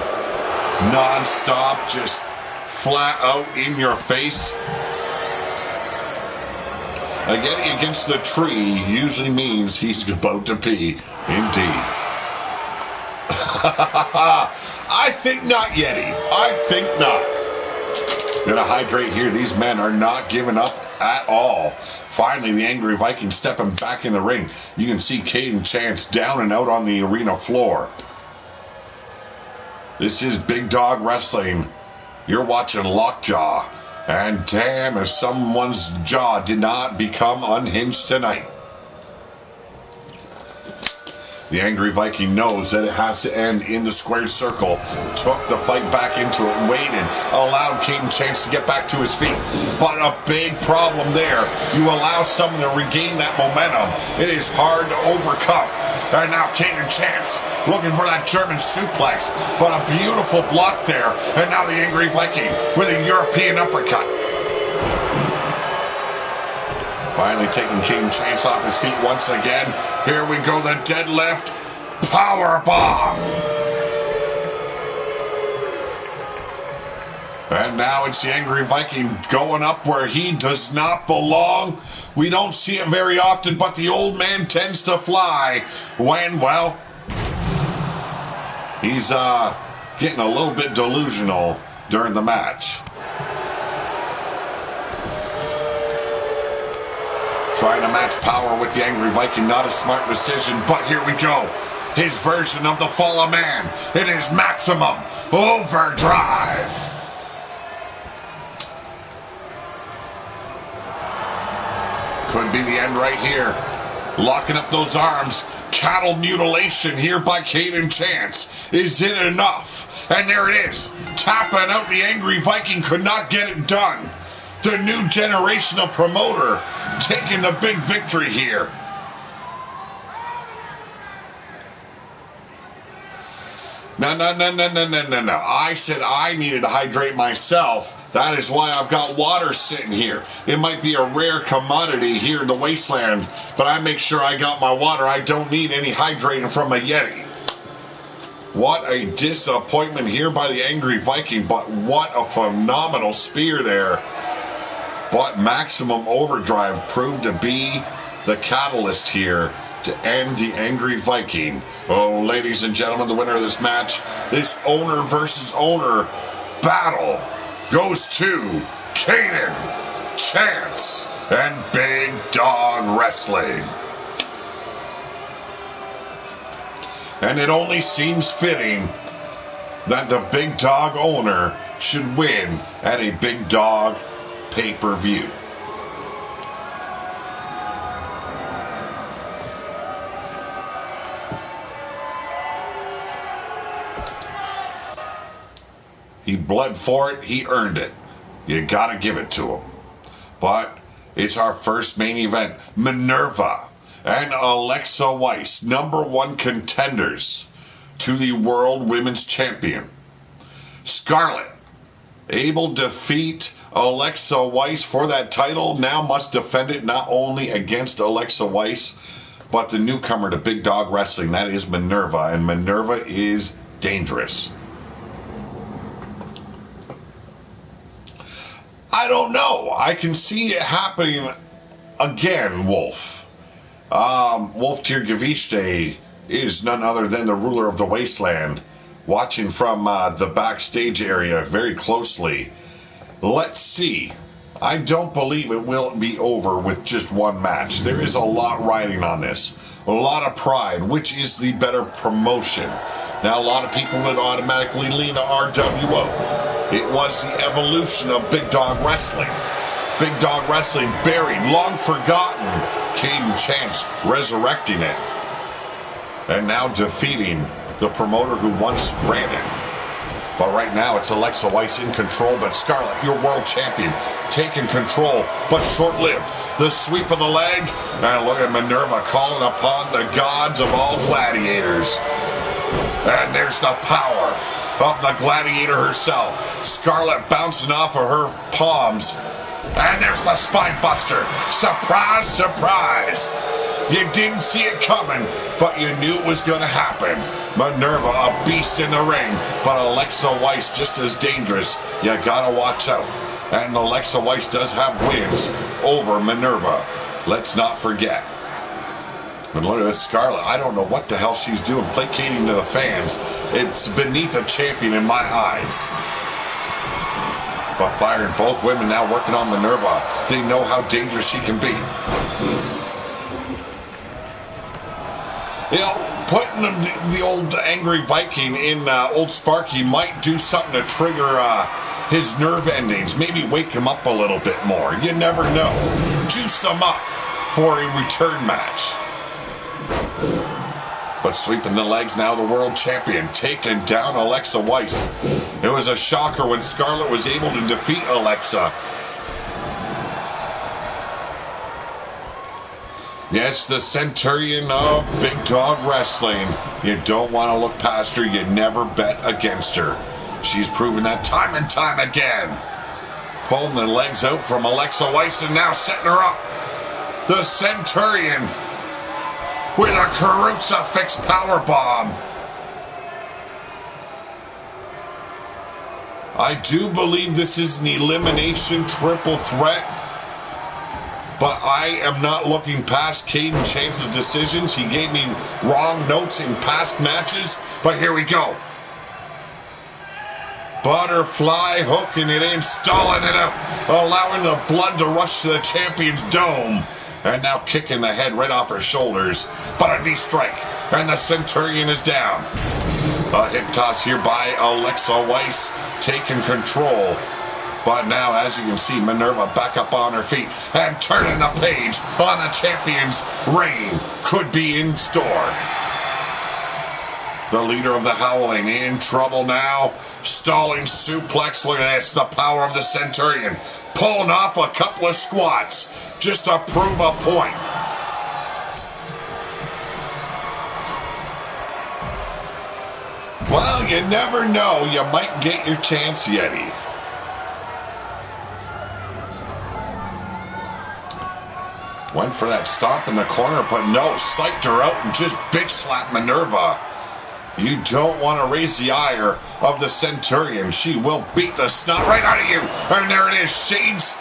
Non-stop, just flat out in your face. Getting against the tree usually means he's about to pee. Indeed. I think not, Yeti. I think not. Gonna hydrate here. These men are not giving up. at all. Finally, the Angry Viking stepping back in the ring. You can see Caden Chance down and out on the arena floor. This is Big Dawg Wrestling. You're watching LOCKJAW. And damn if someone's jaw did not become unhinged tonight. The Angry Viking knows that it has to end in the squared circle. Took the fight back into it, waited, allowed Caden Chance to get back to his feet. But a big problem there. You allow someone to regain that momentum. It is hard to overcome. And now Caden Chance looking for that German suplex. But a beautiful block there. And now the Angry Viking with a European uppercut. Finally taking Caden Chance off his feet once again. Here we go, the deadlift power bomb. And now it's the Angry Viking going up where he does not belong. We don't see it very often, but the old man tends to fly when, well, he's getting a little bit delusional during the match. Trying to match power with the Angry Viking, not a smart decision, but here we go. His version of the Fall of Man. It is Maximum Overdrive. Could be the end right here. Locking up those arms. Cattle mutilation here by Caden Chance. Is it enough? And there it is. Tapping out the Angry Viking, could not get it done. The new generation of promoter taking the big victory here. No. I said I needed to hydrate myself. That is why I've got water sitting here. It might be a rare commodity here in the wasteland, but I make sure I got my water. I don't need any hydrating from a Yeti. What a disappointment here by the Angry Viking, but what a phenomenal spear there. But Maximum Overdrive proved to be the catalyst here to end the Angry Viking. Oh, ladies and gentlemen, the winner of this match, this owner versus owner battle goes to Caden Chance and Big Dawg Wrestling. And it only seems fitting that the Big Dawg owner should win at a Big Dawg pay-per-view. He bled for it, he earned it. You gotta give it to him. But it's our first main event. Minerva and Alexa Weiss, #1 contenders to the World Women's Champion. Scarlett, able to defeat Alexa Weiss for that title, now must defend it not only against Alexa Weiss, but the newcomer to Big Dawg Wrestling, that is Minerva, and Minerva is dangerous. I don't know. I can see it happening again, Wolf. Wolf Tirgaviste is none other than the ruler of the wasteland, watching from the backstage area very closely. Let's see. I don't believe it will be over with just one match. There is a lot riding on this. A lot of pride. Which is the better promotion? Now, a lot of people would automatically lean to RWO. It was the evolution of Big Dawg Wrestling. Big Dawg Wrestling buried, long forgotten. Caden Chance resurrecting it. And now defeating the promoter who once ran it. But right now it's Alexa Weiss in control, but Scarlett, your world champion, taking control, but short-lived. The sweep of the leg, and look at Minerva calling upon the gods of all gladiators. And there's the power of the gladiator herself. Scarlett bouncing off of her palms. And there's the spine buster. Surprise, surprise. You didn't see it coming, but you knew it was going to happen. Minerva, a beast in the ring, but Alexa Weiss just as dangerous. You gotta watch out. And Alexa Weiss does have wins over Minerva. Let's not forget. But look at this Scarlett. I don't know what the hell she's doing, placating to the fans. It's beneath a champion in my eyes. But firing both women now working on Minerva. They know how dangerous she can be. You know, putting the old angry Viking in old Sparky might do something to trigger his nerve endings. Maybe wake him up a little bit more. You never know. Juice him up for a return match. But sweeping the legs now, the world champion taking down Alexa Weiss. It was a shocker when Scarlett was able to defeat Alexa. Yes, the Centurion of Big Dawg Wrestling. You don't want to look past her. You never bet against her. She's proven that time and time again. Pulling the legs out from Alexa Weiss and now setting her up. The Centurion with a crucifix powerbomb. I do believe this is an elimination triple threat, but I am not looking past Caden Chance's decisions. He gave me wrong notes in past matches, but here we go. Butterfly hooking it in, stalling it out, allowing the blood to rush to the champion's dome. And now kicking the head right off her shoulders. But a knee strike. And the Centurion is down. A hip toss here by Alexa Weiss. Taking control. But now, as you can see, Minerva back up on her feet. And turning the page on the champion's reign. Could be in store. The leader of the Howling in trouble now. Stalling suplex. Look at this. The power of the Centurion. Pulling off a couple of squats just to prove a point. Well, you never know. You might get your chance, Yeti. Went for that stomp in the corner, but no. Psyched her out and just bitch slapped Minerva. You don't want to raise the ire of the Centurion. She will beat the snot right out of you. And there it is. Shades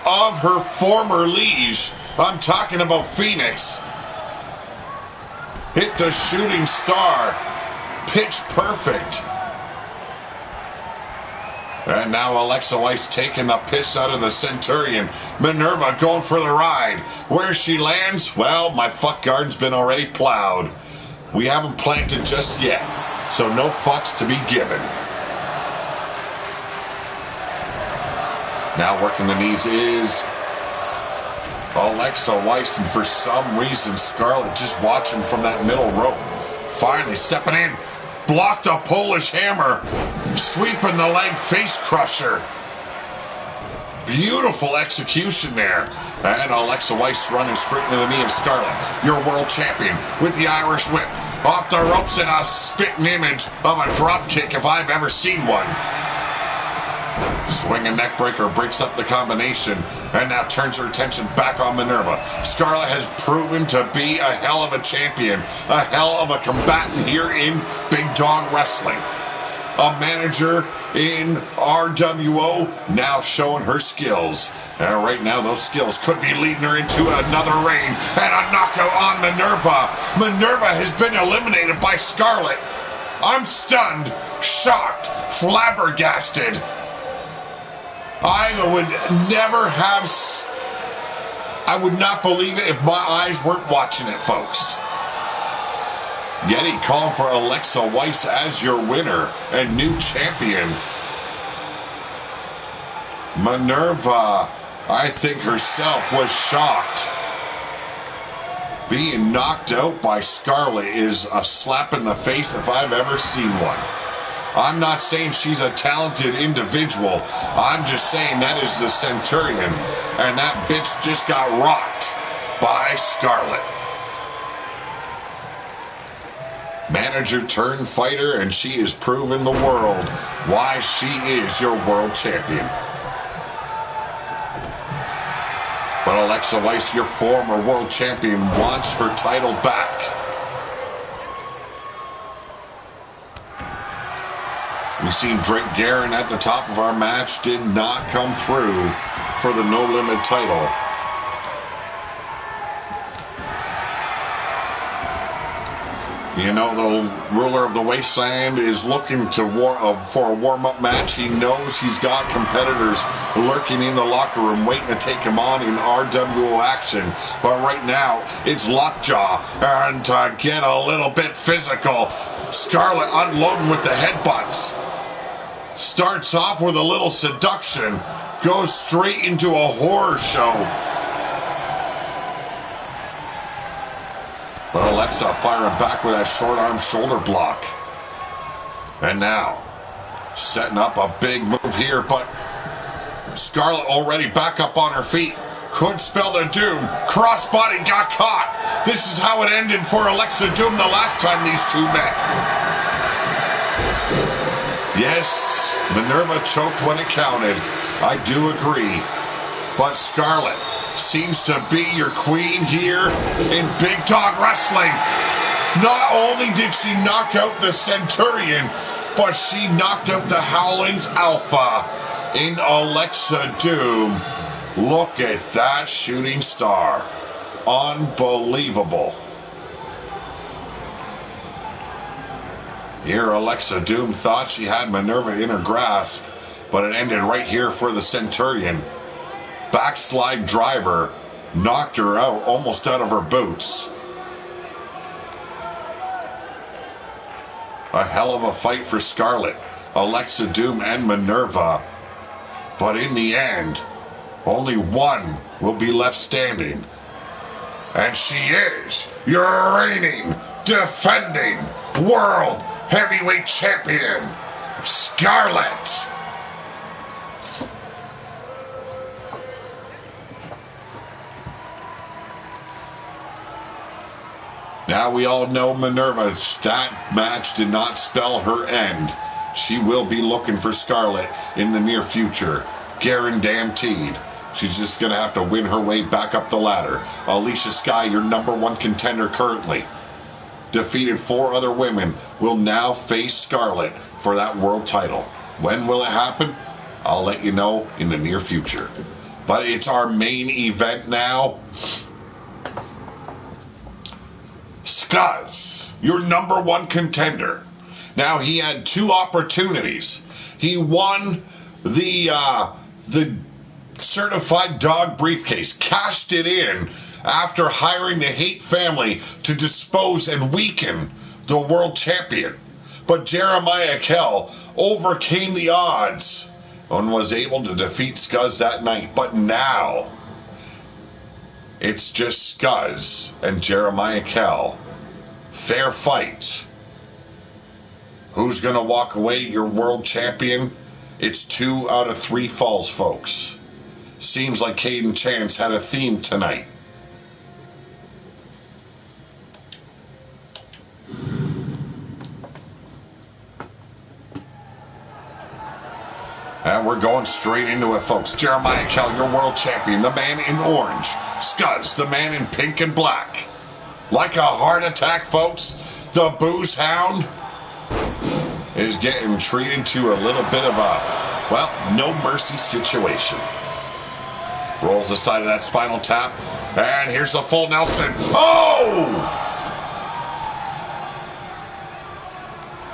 of her former liege. I'm talking about Phoenix. Hit the shooting star. Pitch perfect. And now Alexa Weiss taking the piss out of the Centurion. Minerva going for the ride. Where she lands, well, my fuck garden's been already plowed. We haven't planted just yet, so no fucks to be given. Now working the knees is Alexa Weiss, and for some reason Scarlett just watching from that middle rope. Finally stepping in, blocked a Polish hammer, sweeping the leg face crusher. Beautiful execution there. And Alexa Weiss running straight into the knee of Scarlett, your world champion, with the Irish whip. Off the ropes in a spitting image of a drop kick if I've ever seen one. Swinging neck breaker breaks up the combination and now turns her attention back on Minerva. Scarlett has proven to be a hell of a champion, a hell of a combatant here in Big Dawg Wrestling. A manager in RWO, now showing her skills. And right now, those skills could be leading her into another reign and a knockout on Minerva. Minerva has been eliminated by Scarlett. I'm stunned, shocked, flabbergasted. I would not believe it if my eyes weren't watching it, folks. Yeti calling for Alexa Weiss as your winner and new champion. Minerva, I think herself, was shocked. Being knocked out by Scarlett is a slap in the face if I've ever seen one. I'm not saying she's a talented individual. I'm just saying that is the Centurion, and that bitch just got rocked by Scarlett. Manager turned fighter, and she is proving the world why she is your world champion. But Alexa Weiss, your former world champion, wants her title back. We've seen Drake Guerin at the top of our match, did not come through for the No Limit title. You know, the ruler of the wasteland is looking to for a warm-up match. He knows he's got competitors lurking in the locker room waiting to take him on in RWO action. But right now, it's LOCKJAW. And to get a little bit physical, Scarlett unloading with the headbutts. Starts off with a little seduction, goes straight into a horror show. But Alexa firing back with that short arm shoulder block. And now, setting up a big move here, but Scarlett already back up on her feet. Could spell the doom. Crossbody got caught. This is how it ended for Alexa Doom the last time these two met. Yes, Minerva choked when it counted. I do agree. But Scarlett seems to be your queen here in Big Dawg Wrestling. Not only did she knock out the Centurion, but she knocked out the Howling's Alpha in Alexa Doom. Look at that shooting star. Unbelievable. Here, Alexa Doom thought she had Minerva in her grasp, but it ended right here for the Centurion. Backslide driver knocked her out, almost out of her boots. A hell of a fight for Scarlett, Alexa Doom, and Minerva. But in the end, only one will be left standing. And she is your reigning, defending World Heavyweight Champion, Scarlett. Now we all know Minerva, that match did not spell her end. She will be looking for Scarlett in the near future. Guaranteed. She's just going to have to win her way back up the ladder. Alicia Sky, your #1 contender currently, defeated 4 other women, will now face Scarlett for that world title. When will it happen? I'll let you know in the near future. But it's our main event now. Skuzz, your #1 contender. Now, he had 2 opportunities. He won the certified dog briefcase, cashed it in after hiring the Hate family to dispose and weaken the world champion. But Jeremiah Kell overcame the odds and was able to defeat Skuzz that night. But now, it's just Skuzz and Jeremiah Kell. Fair fight. Who's going to walk away your world champion? It's 2 out of 3 falls, folks. Seems like Caden Chance had a theme tonight. And we're going straight into it, folks. Jeremiah Kell, your world champion, the man in orange. Skuzz, the man in pink and black. Like a heart attack, folks, the booze hound is getting treated to a little bit of a, well, no mercy situation. Rolls aside of that spinal tap, and here's the full Nelson. Oh!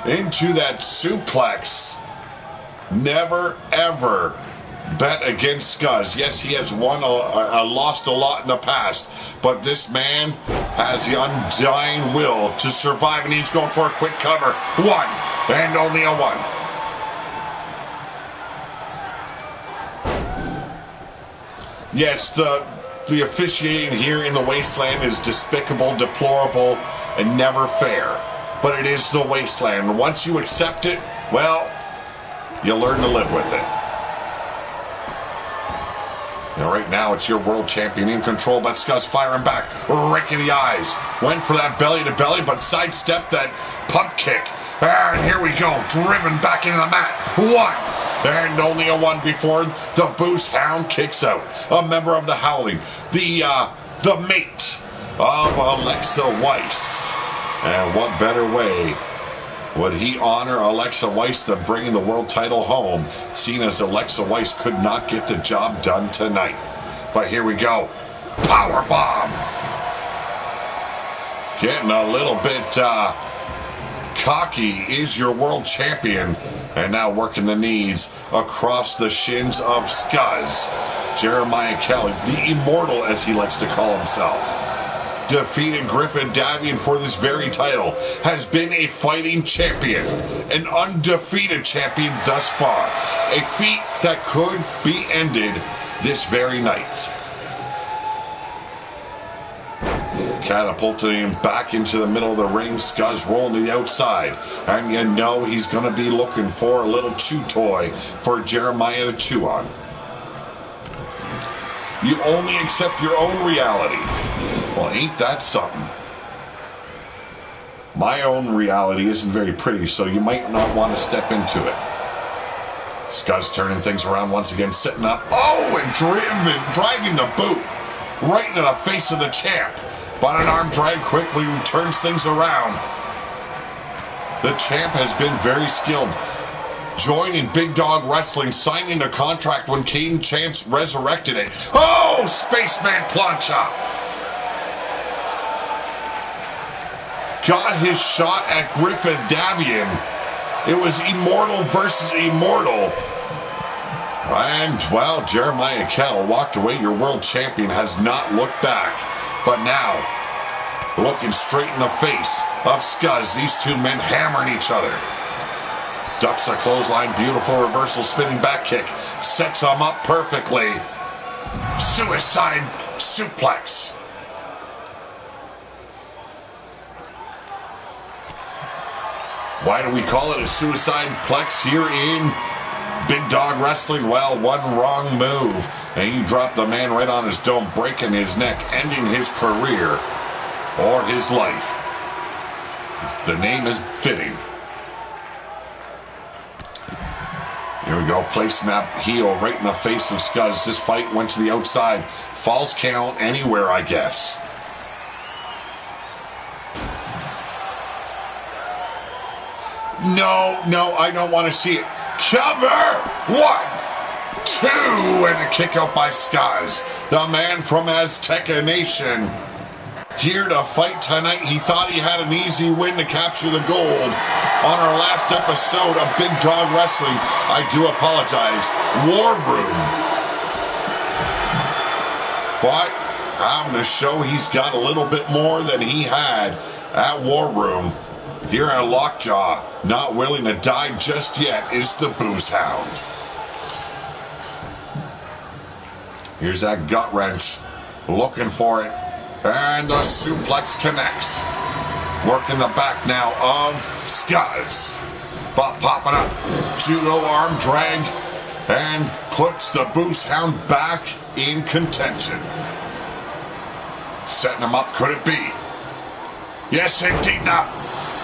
Into that suplex. Never, ever bet against Skuzz. Yes, he has lost a lot in the past, but this man has the undying will to survive, and he's going for a quick cover. 1, and only a 1. Yes, the officiating here in the Wasteland is despicable, deplorable, and never fair. But it is the Wasteland. Once you accept it, well, you learn to live with it. Now, right now, it's your world champion in control, but Skuzz firing back, rake in the eyes. Went for that belly-to-belly, but sidestepped that pump kick. And here we go, driven back into the mat. 1, and only a 1 before the Boost Hound kicks out. A member of the Howling, the mate of Alexa Weiss. And what better way would he honor Alexa Weiss than bringing the world title home, seeing as Alexa Weiss could not get the job done tonight. But here we go. Power bomb. Getting a little bit Cocky is your world champion. And now working the knees across the shins of Scuzz. Jeremiah Kelly, the Immortal as he likes to call himself, defeated Griffin Davian for this very title, has been a fighting champion, an undefeated champion thus far, a feat that could be ended this very night. Catapulting him back into the middle of the ring, Scuzz rolling to the outside, and you know he's going to be looking for a little chew toy for Jeremiah to chew on. You only accept your own reality. Well, ain't that something? My own reality isn't very pretty, so you might not want to step into it. Scuzz turning things around once again, sitting up. Oh, and driving the boot right into the face of the champ. But an arm drag quickly turns things around. The champ has been very skilled. Joining Big Dawg Wrestling, signing a contract when Caden Chance resurrected it. Oh, Spaceman plancha. Got his shot at Griffin Davian. It was Immortal versus Immortal. And, well, Jeremiah Kell walked away. Your world champion has not looked back. But now, looking straight in the face of Scuzz, these two men hammering each other. Ducks the clothesline, beautiful reversal spinning back kick. Sets him up perfectly. Suicide suplex. Why do we call it a suicide plex here in Big Dawg Wrestling? Well, one wrong move, and you drop the man right on his dome, breaking his neck, ending his career or his life. The name is fitting. Here we go, placing that heel right in the face of Scuzz. This fight went to the outside. Falls count anywhere, I guess. No, I don't want to see it. Cover! 1, 2, and a kick out by Scuzz. The man from Azteca Nation. Here to fight tonight. He thought he had an easy win to capture the gold. On our last episode of Big Dawg Wrestling, I do apologize, War Room. But having to show he's got a little bit more than he had at War Room. Here at LOCKJAW, not willing to die just yet, is the Booze Hound. Here's that gut wrench, looking for it, and the suplex connects. Working the back now of Scuzz, but popping up, judo arm drag, and puts the Booze Hound back in contention. Setting him up, could it be? Yes, indeed, the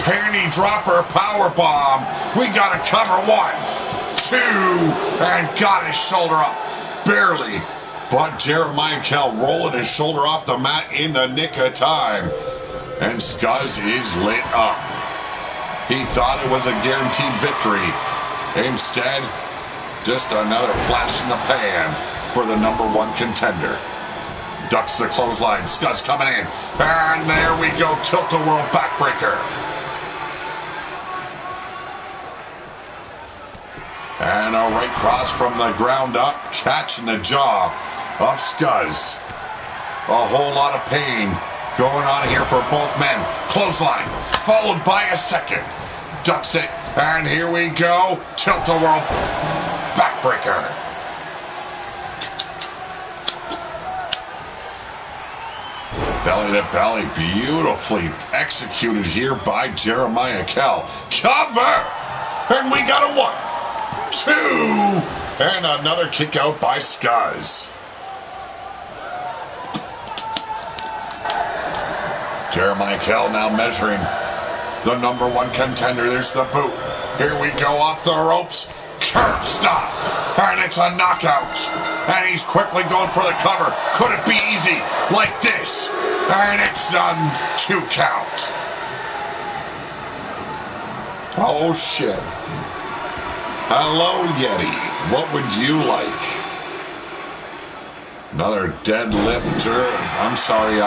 panty dropper power bomb. We got to cover 1, 2, and got his shoulder up. Barely. But Jeremiah Kell rolling his shoulder off the mat in the nick of time. And Scuzz is lit up. He thought it was a guaranteed victory. Instead, just another flash in the pan for the #1 contender. Ducks the clothesline. Scuzz coming in. And there we go. Tilt-a-whirl backbreaker. And a right cross from the ground up, catching the jaw of Scuzz. A whole lot of pain going on here for both men. Clothesline, followed by a second. Ducks it, and here we go. Tilt-a-whirl backbreaker. Belly to belly, beautifully executed here by Jeremiah Kell. Cover! And we got a 1, 2, and another kick out by Scuzz. Jeremiah Kell now measuring the #1 contender. There's the boot. Here we go off the ropes. Curb stop. And it's a knockout. And he's quickly going for the cover. Could it be easy like this? And it's a 2 count. Oh, shit. Hello, Yeti. What would you like? Another deadlifter. I'm sorry,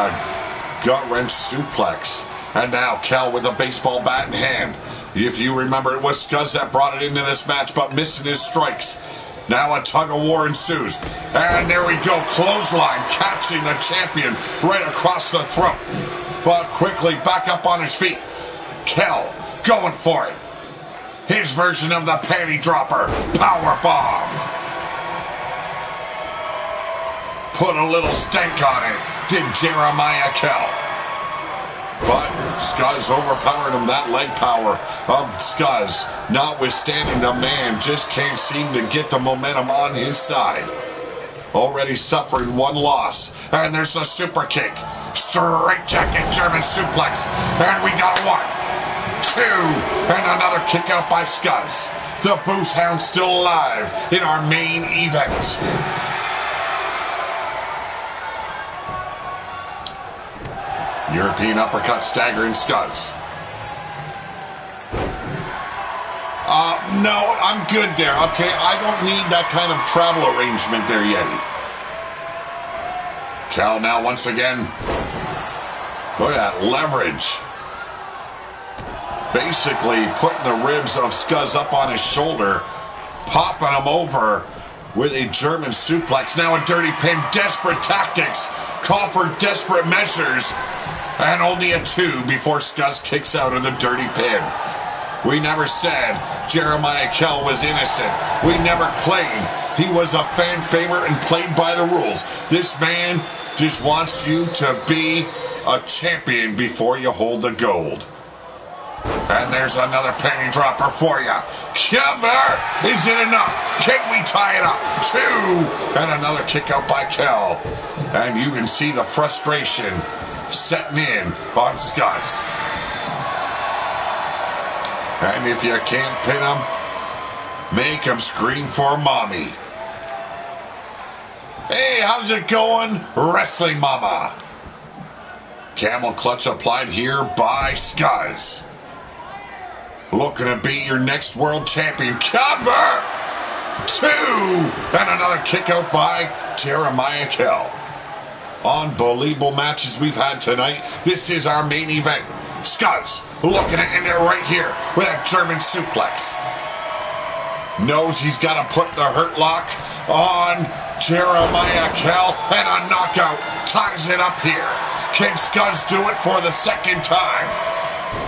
gut wrench suplex. And now Kell with a baseball bat in hand. If you remember, it was Scuzz that brought it into this match, but missing his strikes. Now a tug-of-war ensues. And there we go, clothesline, catching the champion right across the throat. But quickly back up on his feet. Kel going for it. His version of the panty dropper, power bomb. Put a little stank on it, did Jeremiah Kel. But Scuzz overpowered him. That leg power of Scuzz, notwithstanding, the man just can't seem to get the momentum on his side. Already suffering one loss. And there's a super kick. Straight jacket German suplex. And we got a 1, 2, and another kick out by Scuzz. The Boost Hound still alive in our main event. European uppercut staggering Scuzz. No, I'm good there. Okay, I don't need that kind of travel arrangement there, Yeti. Cal now once again. Look at that leverage. Basically putting the ribs of Scuzz up on his shoulder, popping him over with a German suplex. Now a dirty pin. Desperate tactics. Call for desperate measures. And only a 2 before Scuzz kicks out of the dirty pin. We never said Jeremiah Kel was innocent. We never claimed he was a fan favorite and played by the rules. This man just wants you to be a champion before you hold the gold. And there's another panty dropper for you. Cover! Is it enough? Can we tie it up? 2! And another kick out by Kel. And you can see the frustration setting in on Scuzz. And if you can't pin him, make him scream for mommy. Hey, how's it going, Wrestling Mama? Camel clutch applied here by Scuzz. Looking to be your next world champion. Cover! 2! And another kick out by Jeremiah Kel. Unbelievable matches we've had tonight. This is our main event. Scuzz looking to end it right here with a German suplex. Knows he's got to put the hurt lock on Jeremiah Kel, and a knockout ties it up here. Can Scuzz do it for the second time?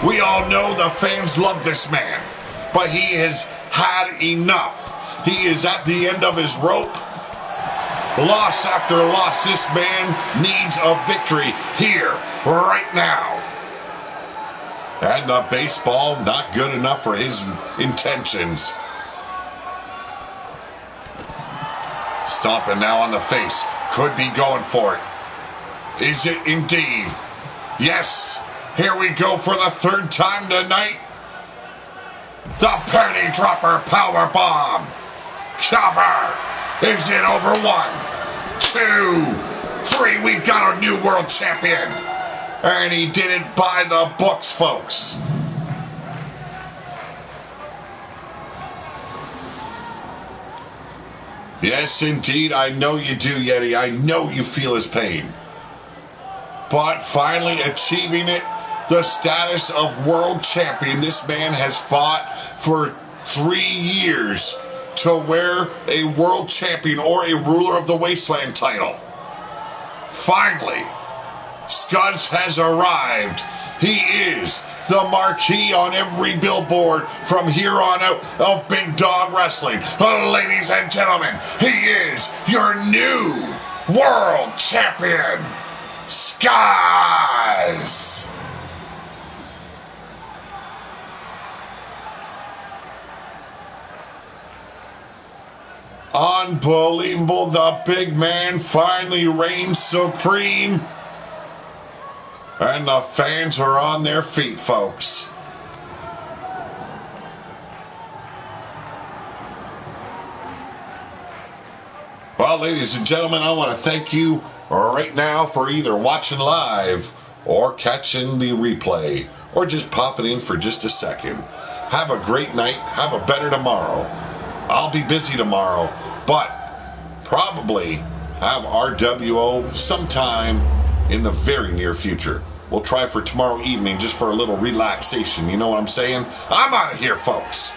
We all know the fans love this man, but he has had enough. He is at the end of his rope. Loss after loss, this man needs a victory here, right now. And the baseball, not good enough for his intentions. Stomping now on the face. Could be going for it. Is it indeed? Yes. Here we go for the 3rd time tonight. The panty dropper power bomb. Cover. Is it over? 1, 2, 3. We've got a new world champion. And he did it by the books, folks. Yes, indeed. I know you do, Yeti. I know you feel his pain. But finally achieving it, the status of world champion. This man has fought for 3 years to wear a world champion or a ruler of the wasteland title. Finally, Scuzz has arrived. He is the marquee on every billboard from here on out of Big Dawg Wrestling. Ladies and gentlemen, he is your new world champion, Scuzz. Unbelievable. The big man finally reigns supreme. And the fans are on their feet, folks. Well, ladies and gentlemen, I want to thank you right now for either watching live or catching the replay or just popping in for just a second. Have a great night. Have a better tomorrow. I'll be busy tomorrow, but probably have RWO sometime in the very near future. we'll try for tomorrow evening just for a little relaxation. You know what I'm saying? I'm out of here, folks.